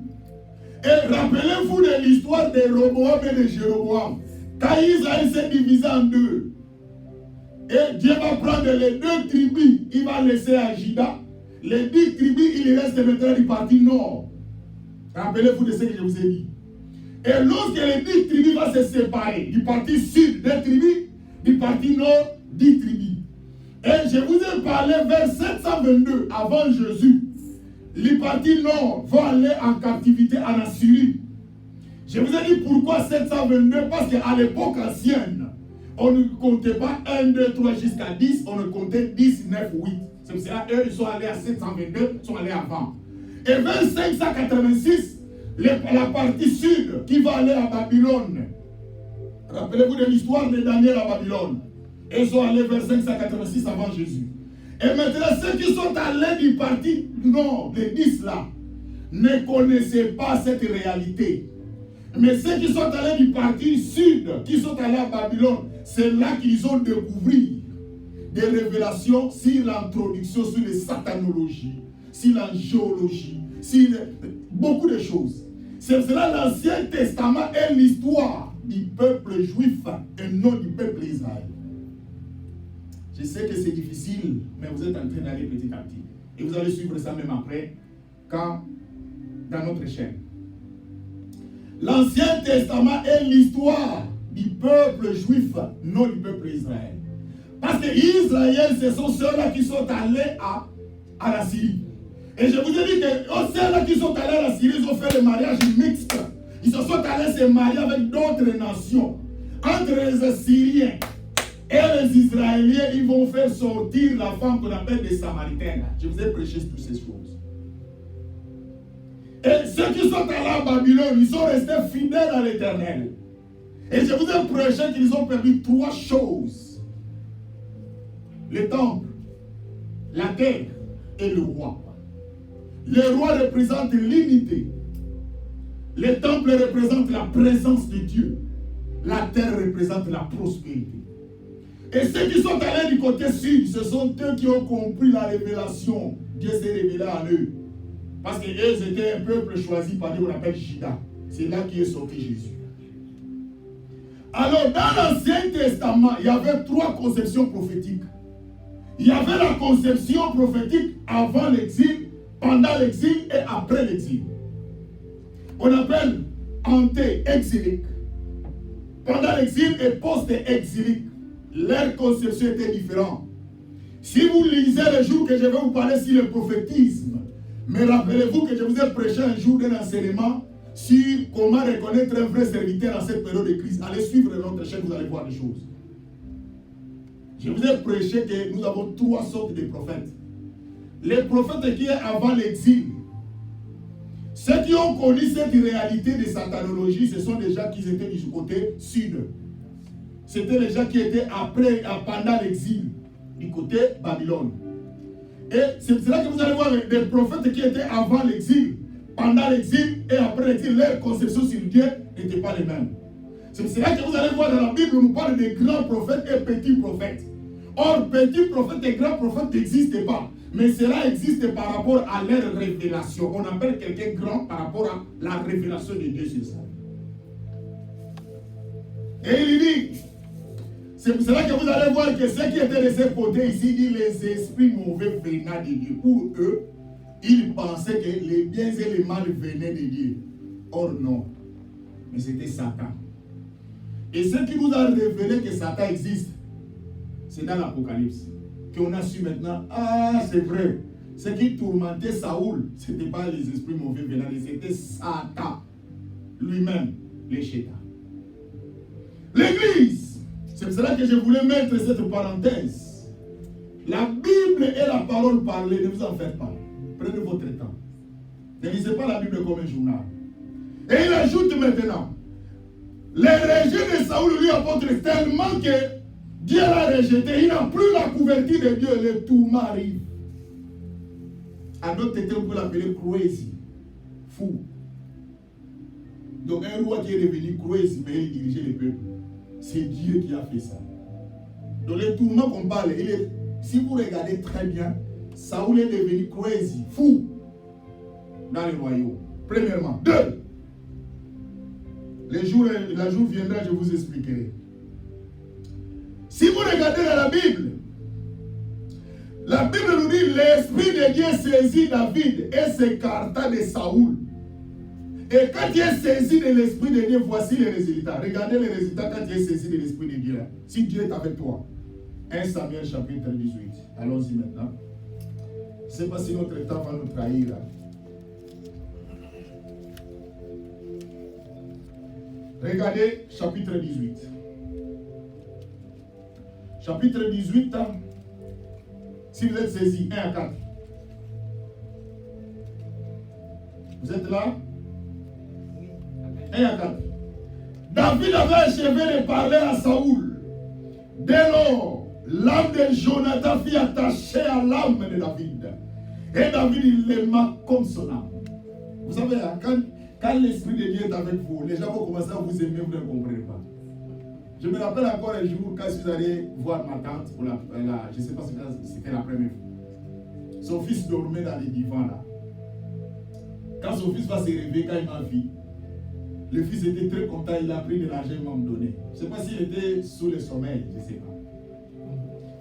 Et rappelez-vous de l'histoire de Roboam et de Jéroboam. Quand Israël s'est divisé en 2, et Dieu va prendre les 2 tribus, il va laisser à Juda. Les 10 tribus, il reste maintenant du parti nord. Rappelez-vous de ce que je vous ai dit. Et lorsque les 10 tribus vont se séparer, du parti sud, 2 tribus, du parti nord, 10 tribus. Et je vous ai parlé vers 722 avant Jésus. Les partis nord vont aller en captivité en Assyrie. Je vous ai dit pourquoi 722, parce qu'à l'époque ancienne, on ne comptait pas 1, 2, 3 jusqu'à 10, on ne comptait 10, 9, 8. C'est pour cela qu'eux, ils sont allés à 722, ils sont allés avant. Et vers 586, la partie sud qui va aller à Babylone. Rappelez-vous de l'histoire de Daniel à Babylone. Ils sont allés vers 586 avant Jésus. Et maintenant, ceux qui sont allés du parti nord, les 10 là, ne connaissaient pas cette réalité. Mais ceux qui sont allés du parti sud, qui sont allés à Babylone, c'est là qu'ils ont découvert des révélations sur l'introduction, sur les satanologies, sur la géologie, sur beaucoup de choses. C'est cela l'Ancien Testament est l'histoire du peuple juif et non du peuple Israël. Je sais que c'est difficile, mais vous êtes en train d'aller petit à petit. Et vous allez suivre ça même après, quand dans notre chaîne. L'Ancien Testament est l'histoire du peuple juif, non du peuple Israël. Parce que Israël, ce sont ceux-là qui sont allés à la Syrie. Et je vous ai dit que ceux-là qui sont allés à la Syrie, ils ont fait le mariage mixte. Ils se sont allés se marier avec d'autres nations. Entre les Syriens et les Israéliens, ils vont faire sortir la femme qu'on appelle des Samaritaines. Je vous ai prêché toutes ces choses. Et ceux qui sont allés à Babylone, ils sont restés fidèles à l'Éternel. Et je vous ai prêché qu'ils ont perdu 3 choses. Le temple, la terre et le roi. Le roi représente l'unité. Le temple représente la présence de Dieu. La terre représente la prospérité. Et ceux qui sont allés du côté sud, ce sont eux qui ont compris la révélation. Dieu s'est révélé à eux. Parce qu'eux étaient un peuple choisi par Dieu, on appelle Juda. C'est là qu'est sorti Jésus. Alors, dans l'Ancien Testament, il y avait 3 conceptions prophétiques. Il y avait la conception prophétique avant l'exil, pendant l'exil et après l'exil. On appelle anté-exilique. Pendant l'exil et post-exilique, leur conception était différente. Si vous lisez le jour que je vais vous parler sur le prophétisme, mais rappelez-vous que je vous ai prêché un jour d'un enseignement sur comment reconnaître un vrai serviteur en cette période de crise. Allez suivre notre chaîne, vous allez voir des choses. Je vous ai prêché que nous avons 3 sortes de prophètes. Les prophètes qui est avant l'exil. Ceux qui ont connu cette réalité de satanologie, ce sont des gens qui étaient du côté sud. C'était les gens qui étaient pendant l'exil, du côté Babylone. Et c'est là que vous allez voir des prophètes qui étaient avant l'exil, pendant l'exil et après l'exil. Leur conception sur Dieu n'était pas les mêmes. C'est là que vous allez voir dans la Bible, on nous parle de grands prophètes et petits prophètes. Or, petits prophètes et grands prophètes n'existent pas. Mais cela existe par rapport à leur révélation. On appelle quelqu'un grand par rapport à la révélation de Dieu sur ça. Et il dit, c'est pour cela que vous allez voir que ceux qui étaient de ce côté ici, disent les esprits mauvais venant de Dieu. Pour eux, ils pensaient que les biens et les mal venaient de Dieu. Or non, mais c'était Satan. Et ce qui nous a révélé que Satan existe, c'est dans l'Apocalypse. Qu'on a su maintenant, c'est vrai. Ce qui tourmentait Saoul, ce n'était pas les esprits mauvais venant, c'était Satan lui-même, les chétans. L'Église, c'est pour cela que je voulais mettre cette parenthèse. La Bible est la parole parlée, ne vous en faites pas. Prenez votre temps. Ne lisez pas la Bible comme un journal. Et il ajoute maintenant, les rejet de Saoul lui apportent tellement que Dieu l'a rejeté, il n'a plus la couverture de Dieu, le tourment arrive. À d'autres termes, on peut l'appeler crazy, fou. Donc un roi qui est devenu crazy, mais il dirigeait le peuple. C'est Dieu qui a fait ça. Donc le tourment qu'on parle, si vous regardez très bien, Saoul est devenu crazy, fou, dans le royaume. Premièrement. 2. La jour viendra, je vous expliquerai. Si vous regardez dans la Bible nous dit l'Esprit de Dieu saisit David et s'écarta de Saoul. Et quand Dieu est saisi de l'Esprit de Dieu, voici les résultats. Regardez les résultats quand Dieu est saisi de l'Esprit de Dieu. Si Dieu est avec toi. 1 Samuel chapitre 18. Allons-y maintenant. Je ne sais pas si notre temps va nous trahir. Regardez chapitre 18. Chapitre 18, si vous êtes saisi, 1 à 4. Vous êtes là? 1 à 4. David avait achevé de parler à Saoul. Dès lors, l'âme de Jonathan fut attachée à l'âme de David. Et David, il l'aima comme son âme. Vous savez, quand l'Esprit de Dieu est avec vous, les gens vont commencer à vous aimer, vous ne comprenez pas. Je me rappelle encore un jour quand je suis allé voir ma tante, je ne sais pas si c'était la première fois. Son fils dormait dans les divans là. Quand son fils va se réveiller, quand il m'a vu, le fils était très content, il a pris de l'argent, il m'a donné. Je ne sais pas s'il était sous le sommeil, je ne sais pas.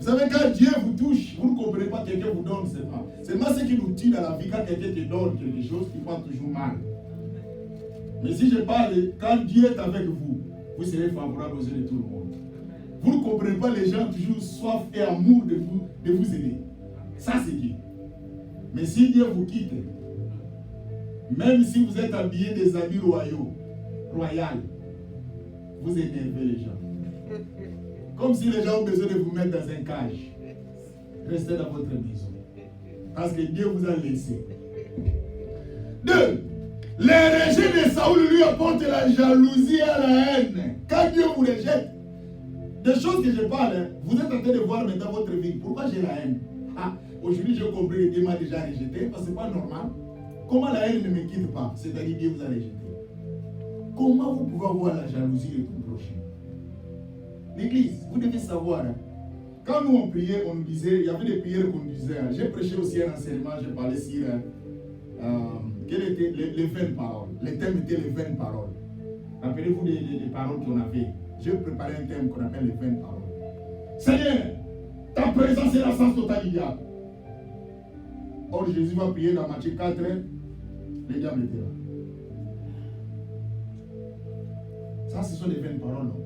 Vous savez, quand Dieu vous touche, vous ne comprenez pas, quelqu'un vous donne seulement. Seulement ce qui nous tue dans la vie, quand quelqu'un te donne quelque chose, il prend toujours mal. Mais si je parle, quand Dieu est avec vous, vous serez favorable aux yeux de tout le monde. Vous ne comprenez pas les gens toujours soif et amour de vous aider. Ça c'est Dieu. Mais si Dieu vous quitte, même si vous êtes habillé des habits royaux, vous énervez les gens. Comme si les gens ont besoin de vous mettre dans un cage. Restez dans votre maison. Parce que Dieu vous a laissé. 2. Les rejet de Saoul lui apportent la jalousie et la haine. Quand Dieu vous rejette, des choses que je parle, vous êtes en train de voir maintenant votre vie. Pourquoi j'ai la haine? Aujourd'hui, j'ai compris que Dieu m'a déjà rejeté, parce que ce n'est pas normal. Comment la haine ne me quitte pas? C'est-à-dire que Dieu vous a rejeté. Comment vous pouvez avoir la jalousie de ton prochain? L'église, vous devez savoir, quand nous on priait, on nous disait, il y avait des prières qu'on disait. J'ai prêché aussi un enseignement, j'ai parlé sur quelles étaient les 20 paroles. Les thèmes étaient les 20 paroles. Rappelez-vous des paroles qu'on a fait. J'ai préparé un thème qu'on appelle les 20 paroles. Seigneur, ta présence est la sens totale du diable. Or, Jésus va prier dans Matthieu 4, les diables étaient là. Ça, ce sont les 20 paroles, non?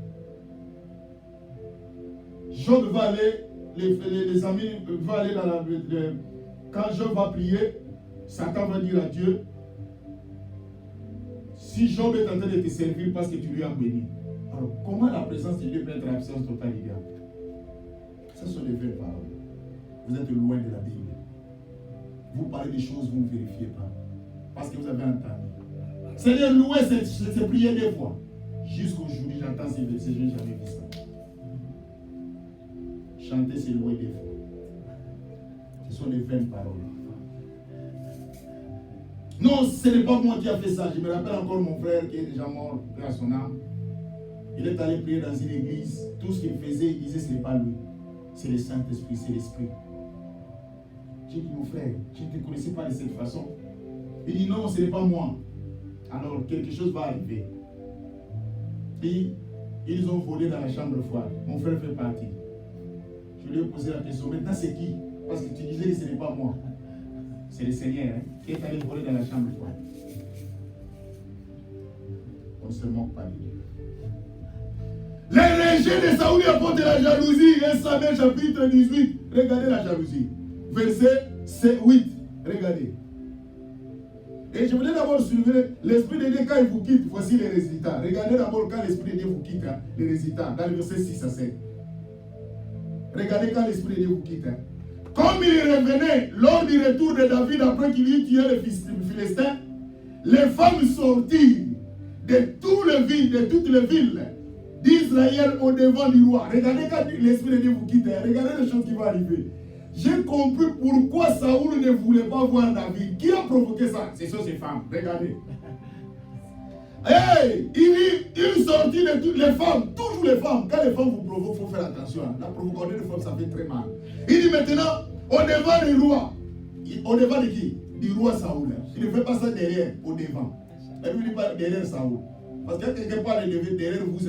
Job va aller, les amis vont aller dans la... Quand Job va prier, Satan va dire à Dieu, si Job est en train de te servir parce que tu lui as béni, alors comment la présence de Dieu peut être l'absence totale du diable? Ce sont les vraies paroles. Vous êtes loin de la Bible. Vous parlez des choses, vous ne vérifiez pas. Parce que vous avez entendu. Seigneur, louez cette prière des fois. Jusqu'aujourd'hui, j'entends ces versets, je n'ai jamais vu ça. Chanter, c'est louer des fois. Ce sont les vaines paroles. Non, ce n'est pas moi qui a fait ça. Je me rappelle encore mon frère qui est déjà mort, à son âme. Il est allé prier dans une église. Tout ce qu'il faisait, il disait, ce n'est pas lui. C'est le Saint-Esprit, c'est l'Esprit. J'ai dit, mon frère, je ne te connaissais pas de cette façon. Il dit, non, ce n'est pas moi. Alors, quelque chose va arriver. Puis, ils ont volé dans la chambre froide. Mon frère fait partie. Je lui ai posé la question, maintenant c'est qui? Parce que tu disais que ce n'est pas moi. C'est le Seigneur qui est allé voler dans la chambre froide. On ne se moque pas de Dieu. Les rejets de Saoul apportent la jalousie. 1 Samuel chapitre 18. Regardez la jalousie. Verset 8. Regardez. Et je voulais d'abord soulever l'Esprit de Dieu quand il vous quitte. Voici les résultats. Regardez d'abord quand l'Esprit de Dieu vous quitte. Les résultats. Dans le verset 6 à 7. Regardez quand l'Esprit de Dieu vous quitte. Comme il revenait lors du retour de David après qu'il eut tué les Philistins, les femmes sortirent de toutes les villes d'Israël au devant du roi. Regardez quand l'Esprit de Dieu vous quitte. Regardez les choses qui vont arriver. J'ai compris pourquoi Saoul ne voulait pas voir David. Qui a provoqué ça? Ce sont ces femmes. Regardez. Hey, il sortit de toutes les femmes, toujours les femmes. Quand les femmes vous provoquent, il faut faire attention. La provocation des femmes, ça fait très mal. Il dit maintenant, au devant du roi. Au devant de qui? Du roi Saoul. Il ne fait pas ça derrière, au devant. Il ne dit pas derrière Saoul. Parce que quelqu'un parle derrière vous,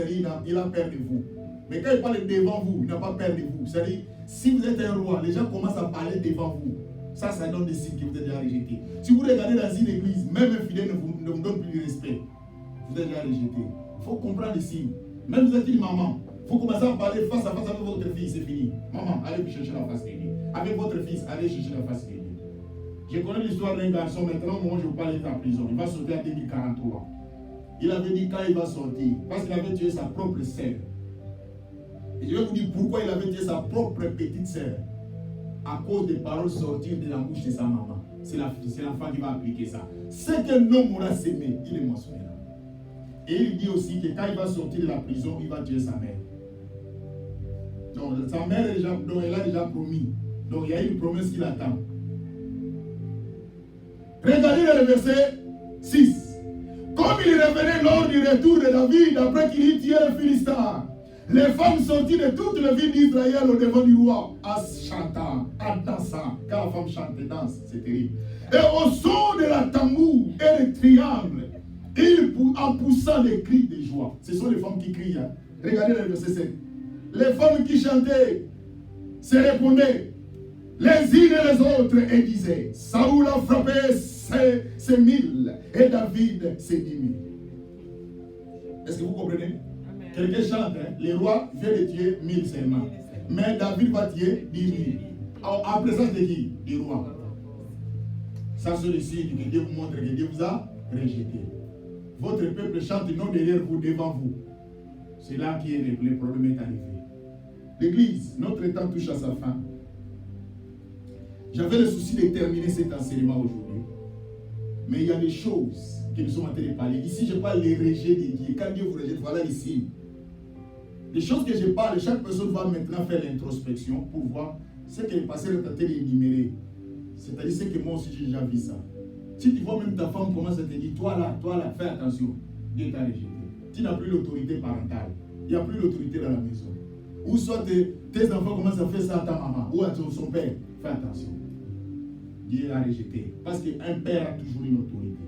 il a peur de vous. Mais quand il parle devant vous, il n'a pas peur de vous. C'est-à-dire, si vous êtes un roi, les gens commencent à parler devant vous. Ça donne des signes que vous êtes déjà rejeté. Si vous regardez dans une église, même un fidèle ne vous donne plus de respect. Vous êtes déjà rejeté. Il faut comprendre les signes. Même vous êtes une maman. Il faut commencer à parler face à face avec votre fille, c'est fini. Maman, allez chercher la face de Dieu. Avec votre fils, allez chercher la face de Dieu. Je connais l'histoire d'un garçon, maintenant au moment où je vous parle, il est en prison. Il va sortir en 2043. Il avait dit quand il va sortir, parce qu'il avait tué sa propre sœur. Et je vais vous dire pourquoi il avait tué sa propre petite sœur. À cause des paroles sorties de la bouche de sa maman. C'est l'enfant qui va appliquer ça. Ce qu'un homme aura sémé, il est mentionnera. Et il dit aussi que quand il va sortir de la prison, il va tuer sa mère. Donc sa mère, elle a déjà promis. Donc il y a une promesse qui l'attend. Regardez le verset 6. Comme il revenait lors du retour de David, après qu'il eut tué les Philistins, les femmes sorties de toutes les villes d'Israël au devant du roi, en chantant, en dansant. Quand la femme chante et danse, c'est terrible. Et au son de la tambour et des triangles, en poussant des cris de joie. Ce sont les femmes qui crient. Hein. Regardez le verset 7. Les femmes qui chantaient se répondaient les unes et les autres et disaient, Saoul a frappé ses 1000 et David ses 10 000. Est-ce que vous comprenez? Quelqu'un chante, hein? Le roi vient de tuer 1000 seulement. Mais David va tuer 10 000. En présence de qui? Du roi. Ça, c'est le signe que Dieu vous montre que Dieu vous a rejeté. Votre peuple chante non derrière vous, devant vous. C'est là que le problème est arrivé. L'Église, notre temps touche à sa fin. J'avais le souci de terminer cet enseignement aujourd'hui. Mais il y a des choses que nous sommes en train de parler. Ici, je parle des rejets de Dieu. Quand Dieu vous rejette, voilà les signes. Les choses que je parle, chaque personne va maintenant faire l'introspection pour voir ce que le pasteur est en train d'énumérer. C'est-à-dire ce que moi aussi j'ai déjà vu ça. Si tu vois même ta femme commence à te dire, toi là, fais attention. Dieu t'a rejeté. Tu n'as plus l'autorité parentale. Il n'y a plus l'autorité dans la maison. Ou soit tes enfants commencent à faire ça à ta maman ou à son père. Fais attention. Dieu l'a rejeté. Parce qu'un père a toujours une autorité.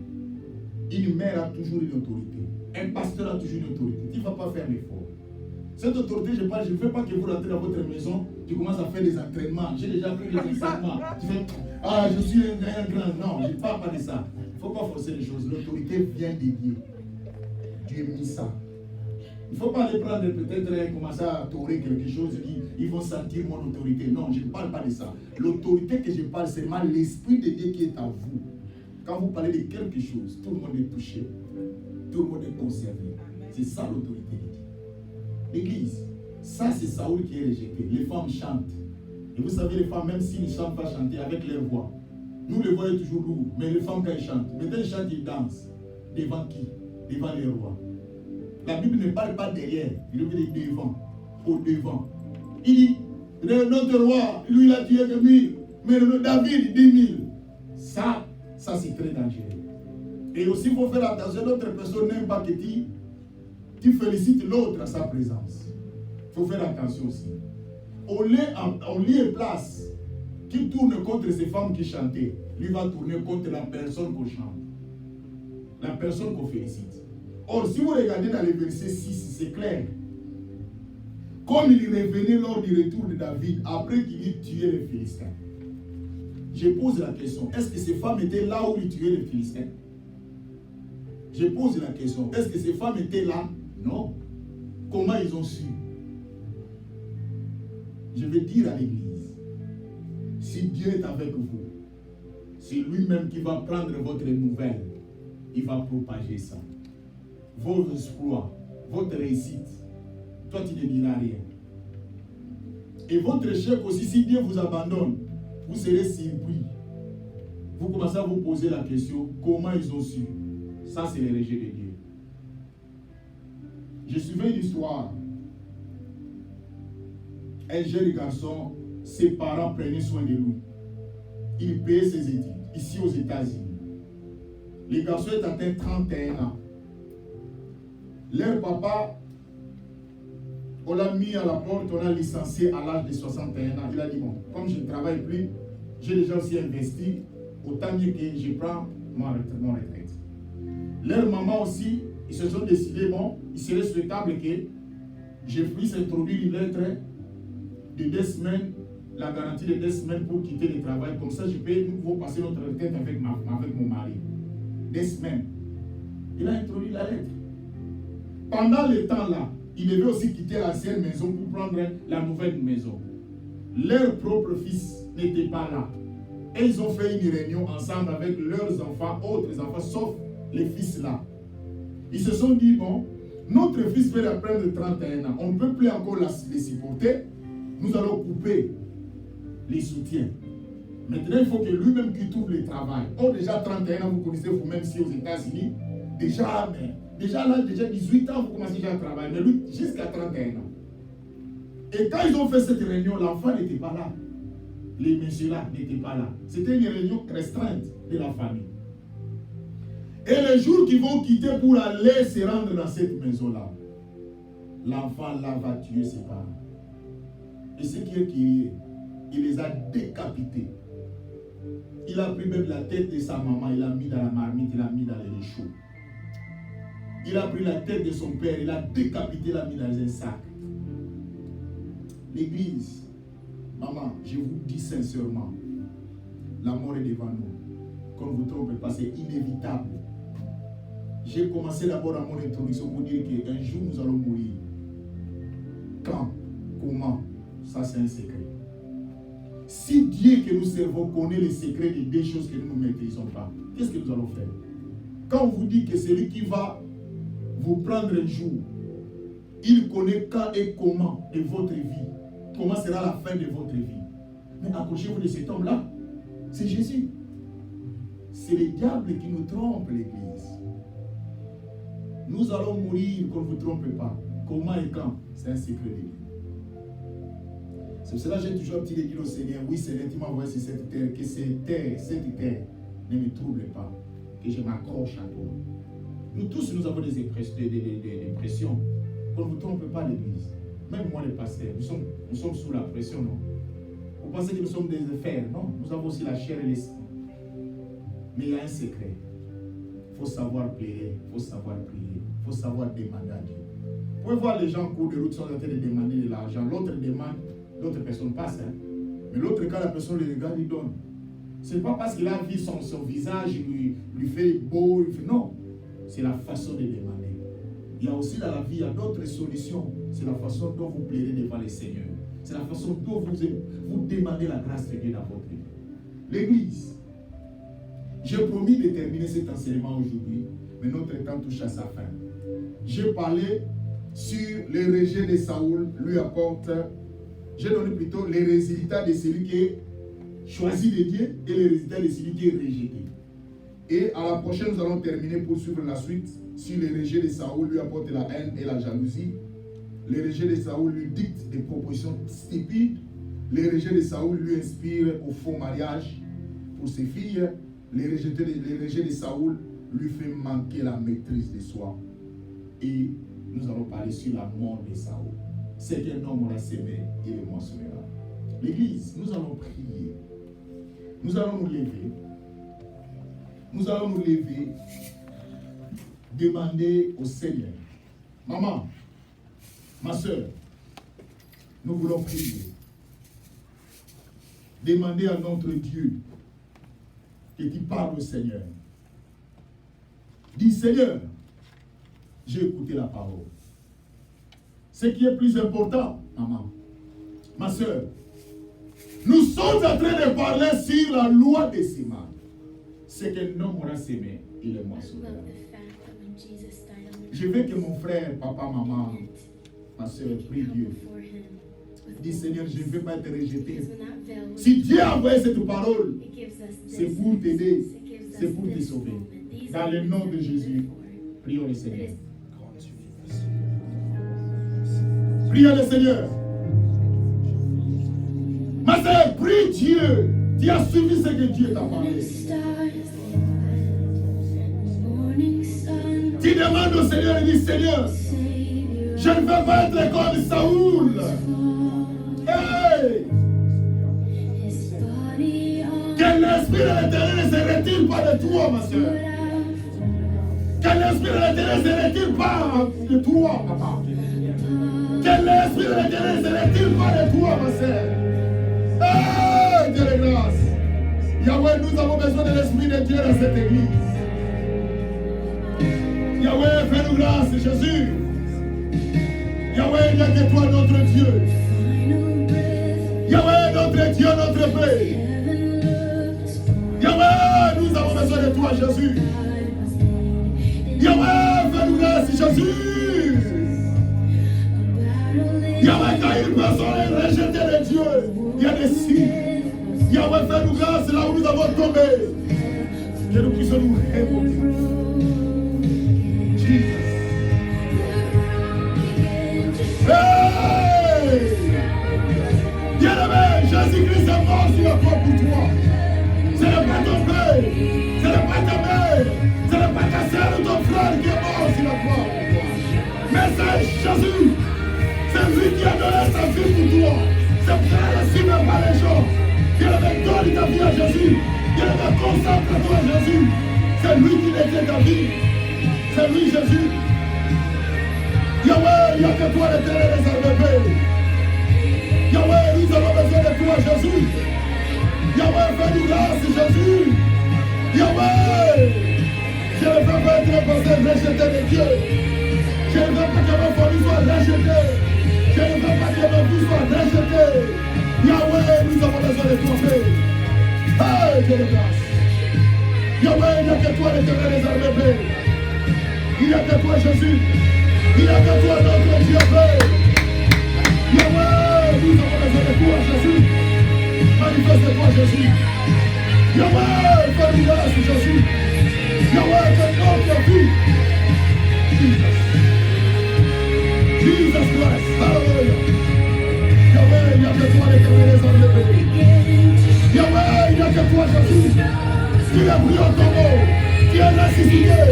Une mère a toujours une autorité. Un pasteur a toujours une autorité. Tu ne vas pas faire l'effort. Cette autorité, je ne veux pas que vous rentrez dans votre maison, tu commences à faire des entraînements. J'ai déjà pris des entraînements. Tu fais, je suis un grand. Non, je ne parle pas de ça. Il ne faut pas forcer les choses. L'autorité vient de Dieu. Dieu a mis ça. Il ne faut pas les prendre peut-être et commencer à torer quelque chose. Ils vont sentir mon autorité. Non, je ne parle pas de ça. L'autorité que je parle, c'est mal l'Esprit de Dieu qui est en vous. Quand vous parlez de quelque chose, tout le monde est touché. Tout le monde est concerné. C'est ça l'autorité de Dieu. L'Église, ça c'est Saoul qui est rejeté. Les femmes chantent. Et vous savez, les femmes, même s'ils ne chantent pas chanter avec leur voix, nous les voix est toujours lourd. Mais les femmes, quand elles chantent, maintenant elles chantent, ils dansent. Devant qui? Devant les rois. La Bible ne parle pas derrière, il veut dire devant. Au devant. Il dit, notre roi, lui il a tué que 1000, mais David 10 000. Ça c'est très dangereux. Et aussi, il faut faire attention, d'autres personnes n'aiment pas que tu félicites l'autre à sa présence. Il faut faire attention aussi. Au lieu et place qui tourne contre ces femmes qui chantaient, lui va tourner contre la personne qu'on chante. La personne qu'on félicite. Or, si vous regardez dans le verset 6, c'est clair. Comme il revenait lors du retour de David, après qu'il ait tué les Philistins. Je pose la question, est-ce que ces femmes étaient là où il tuait les Philistins? Je pose la question, est-ce que ces femmes étaient là? Non. Comment ils ont su? Je vais dire à l'Église, si Dieu est avec vous, c'est lui-même qui va prendre votre nouvelle. Il va propager ça. Vos exploits, votre réussite. Toi, tu ne diras rien. Et votre échec aussi, si Dieu vous abandonne, vous serez surpris. Vous commencez à vous poser la question, comment ils ont su? Ça, c'est le rejet de Dieu. Je suivais une histoire. Un jeune garçon, ses parents prenaient soin de lui. Il payait ses études, ici aux États-Unis. Le garçon est atteint 31 ans. Leur papa, on l'a mis à la porte, on l'a licencié à l'âge de 61 ans. Il a dit, bon, comme je ne travaille plus, j'ai déjà aussi investi, autant mieux que je prends mon retraite. Leur maman aussi, ils se sont décidés, bon, il serait souhaitable que je puisse introduire une lettre de 2 semaines, la garantie de 2 semaines pour quitter le travail. Comme ça, je peux nous passer notre retraite avec mon mari. 2 semaines. Il a introduit la lettre. Pendant le temps là, il devait aussi quitter l'ancienne maison pour prendre la nouvelle maison. Leur propre fils n'était pas là. Et ils ont fait une réunion ensemble avec leurs enfants, autres enfants, sauf les fils là. Ils se sont dit, bon, notre fils peut apprendre 31 ans. On ne peut plus encore les supporter. Nous allons couper les soutiens. Maintenant, il faut que lui-même qui trouve le travail. Or, déjà 31 ans, vous connaissez vous-même si aux États-Unis, déjà là, déjà 18 ans, vous commencez déjà à travailler. Mais lui, jusqu'à 31 ans. Et quand ils ont fait cette réunion, l'enfant n'était pas là. Les messieurs-là n'étaient pas là. C'était une réunion restreinte de la famille. Et les jours qu'ils vont quitter pour aller se rendre dans cette maison-là, l'enfant là va tuer ses parents. Et ce qui est crié, il les a décapités. Il a pris même la tête de sa maman, il l'a mis dans la marmite, il l'a mis dans les réchauds. Il a pris la tête de son père, il l'a décapité, il l'a mis dans un sac. L'église, maman, je vous dis sincèrement, la mort est devant nous. Qu'on ne vous trompe pas, c'est inévitable. J'ai commencé d'abord à mon introduction pour dire qu'un jour nous allons mourir. quand, comment, ça c'est un secret. Si Dieu que nous servons connaît les secrets des choses que nous ne maîtrisons pas, qu'est-ce que nous allons faire? Quand on vous dit que celui qui va vous prendre un jour, il connaît quand et comment de votre vie, comment sera la fin de votre vie. Mais accrochez-vous de cet homme-là, c'est Jésus. C'est le diable qui nous trompe, l'Église. Nous allons mourir qu'on ne vous trompe pas. Comment et quand? C'est un secret de Dieu. C'est pour cela que j'ai toujours dit au Seigneur, oui Seigneur, tu m'as envoyé sur cette terre, que cette terre ne me trouble pas, que je m'accroche à toi. Nous tous, nous avons des pressions. Qu'on ne vous trompe pas, l'Église. Même moi, les pasteurs, nous sommes sous la pression, non? Vous pensez que nous sommes des fers? Non, nous avons aussi la chair et l'esprit. Mais il y a un secret. Il faut savoir prier, il faut savoir prier, il faut savoir demander à Dieu. Vous pouvez voir les gens en cours de route sont en train de demander de l'argent. L'autre demande, l'autre personne passe. Hein? Mais l'autre, quand la personne le regarde, il donne. Ce n'est pas parce qu'il a vu son visage, lui fait beau, il fait non. C'est la façon de demander. Il y a aussi dans la vie, il y a d'autres solutions. C'est la façon dont vous plairez devant les seigneurs. C'est la façon dont vous demandez la grâce de Dieu dans votre vie. L'Église, j'ai promis de terminer cet enseignement aujourd'hui, mais notre temps touche à sa fin. J'ai parlé sur les rejet de Saoul, lui apporte, j'ai donné plutôt les résultats de celui qui est choisi de Dieu et les résultats de celui qui est rejeté. Et à la prochaine, nous allons terminer pour suivre la suite sur les rejets de Saoul, lui apporte la haine et la jalousie. Les rejets de Saoul lui dictent des propositions stupides. Les rejets de Saoul lui inspirent au faux mariage pour ses filles. Les rejets de Saoul lui font manquer la maîtrise de soi. Et nous allons parler sur la mort de Saoul. C'est qu'un homme aura semé, il le moissonnera. L'Église, nous allons prier. Nous allons nous lever. Nous allons nous lever, demander au Seigneur. Maman, ma soeur, nous voulons prier. Demander à notre Dieu que tu parles au Seigneur. Dis, Seigneur, j'ai écouté la parole. Ce qui est plus important, maman, ma soeur, nous sommes en train de parler sur la loi des séments. C'est qu'un homme aura semé, il est moissonneur. Je veux que mon frère, papa, maman, ma soeur, prie Dieu. Dis, Seigneur, je ne veux pas être rejeté. Si Dieu a envoyé cette parole, c'est pour t'aider, c'est pour te sauver. Dans le nom de Jésus, prions le Seigneur. Prions le Seigneur. Ma soeur, prie Dieu. Tu as suivi ce que Dieu t'a parlé. Tu demandes au Seigneur et dis, Seigneur, je ne veux pas être comme Saoul. Hey! Que l'Esprit de l'Éternel ne se retire pas de toi, ma soeur. Que l'Esprit de l'Éternel ne se retire pas de toi, papa. Que l'Esprit de l'Éternel ne se retire pas de toi, ma soeur. Hey, Dieu de grâce. Yahweh, nous avons besoin de l'Esprit de Dieu dans cette église. Yahweh, fais-nous grâce, Jésus. Yahweh, il n'y a que toi, notre Dieu. Yahweh, notre Dieu, notre Père. Yahweh, nous avons besoin de toi, Jésus. Yahweh, fais-nous grâce, Jésus. Yahweh, quand une personne est rejetée de Dieu, il y a des signes. Yahweh, fais-nous grâce là où nous avons tombé. Que nous puissions nous révolter. Jesus. Hey! Bien-aimé, Jésus-Christ est mort sur la croix pour toi. Ce n'est pas ton père, ce n'est pas ta mère, ce n'est pas ta soeur ou ton frère qui est mort sur la croix pour toi. Mais c'est Jésus. C'est lui qui a donné sa vie pour toi. C'est frère aussi même pas les gens. Bien-aimé, donne ta vie à Jésus. Bien-aimé, consacre-toi à Jésus. C'est lui qui détient ta vie. C'est lui, Jésus. Yahweh, il n'y a que toi l'Éternel des armées. Yahweh, nous avons besoin de toi, Jésus. Yahweh, fais-nous grâce, Jésus. Yahweh, je ne veux pas être rejeté de Dieu. Je ne veux pas que ma famille soit rejetée. Je Je ne veux pas que nos vies soient rejetées. Yahweh, nous avons besoin de tromper. Hey, Dieu de grâce. Yahweh, il n'y a que toi, l'Éternel des armées, Père. Il n'y a que toi, Jésus. Il n'y a que toi, notre Dieu, Père. Yahweh, nous avons besoin de toi, Jésus. Manifeste-toi, Jésus. Yahweh, fais-nous grâce, Jésus. Yahweh, que notre vie. Jesus Christ, hallelujah. Yahweh, il n'y a que toi, l'Éternel des armées. Yahweh, il n'y a que toi, Jésus. Tu es pris en tombeau, tu es ressuscité,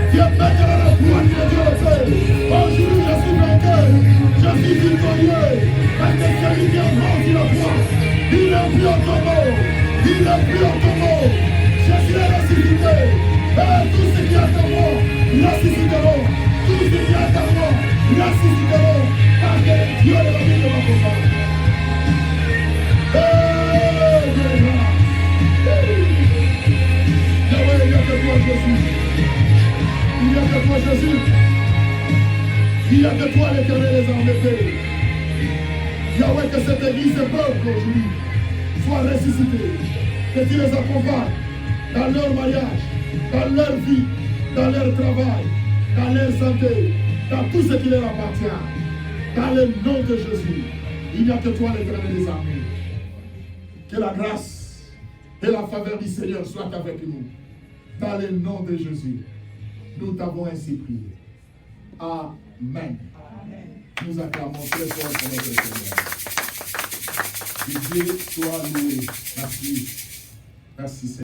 tu es maintenant à la droite de Dieu le Père. Aujourd'hui, je suis vainqueur, je suis victorieux, parce que celui qui est mort sur la croix, il est pris en tombeau, il est pris en tombeau. Jésus est ressuscité, et tout ce qui est à moi, ressusciteront. Tout ce qui est à moi, ressusciteront, parce que Dieu est la vie de ma compagne. Yahweh, il n'y a que toi, Jésus. Il n'y a que toi, Jésus. Il n'y a que toi, l'Éternel des armées. Yahweh, que cette église et peuple aujourd'hui soit ressuscité. Que tu les accompagnes dans leur mariage, dans leur vie, dans leur travail, dans leur santé, dans tout ce qui leur appartient. Dans le nom de Jésus. Il n'y a que toi, l'Éternel des armées. Que la grâce et la faveur du Seigneur soient avec nous. Dans le nom de Jésus, nous t'avons ainsi prié. Amen. Amen. Nous acclamons très fort pour notre Seigneur. Que Dieu soit loué. Merci. Merci Seigneur.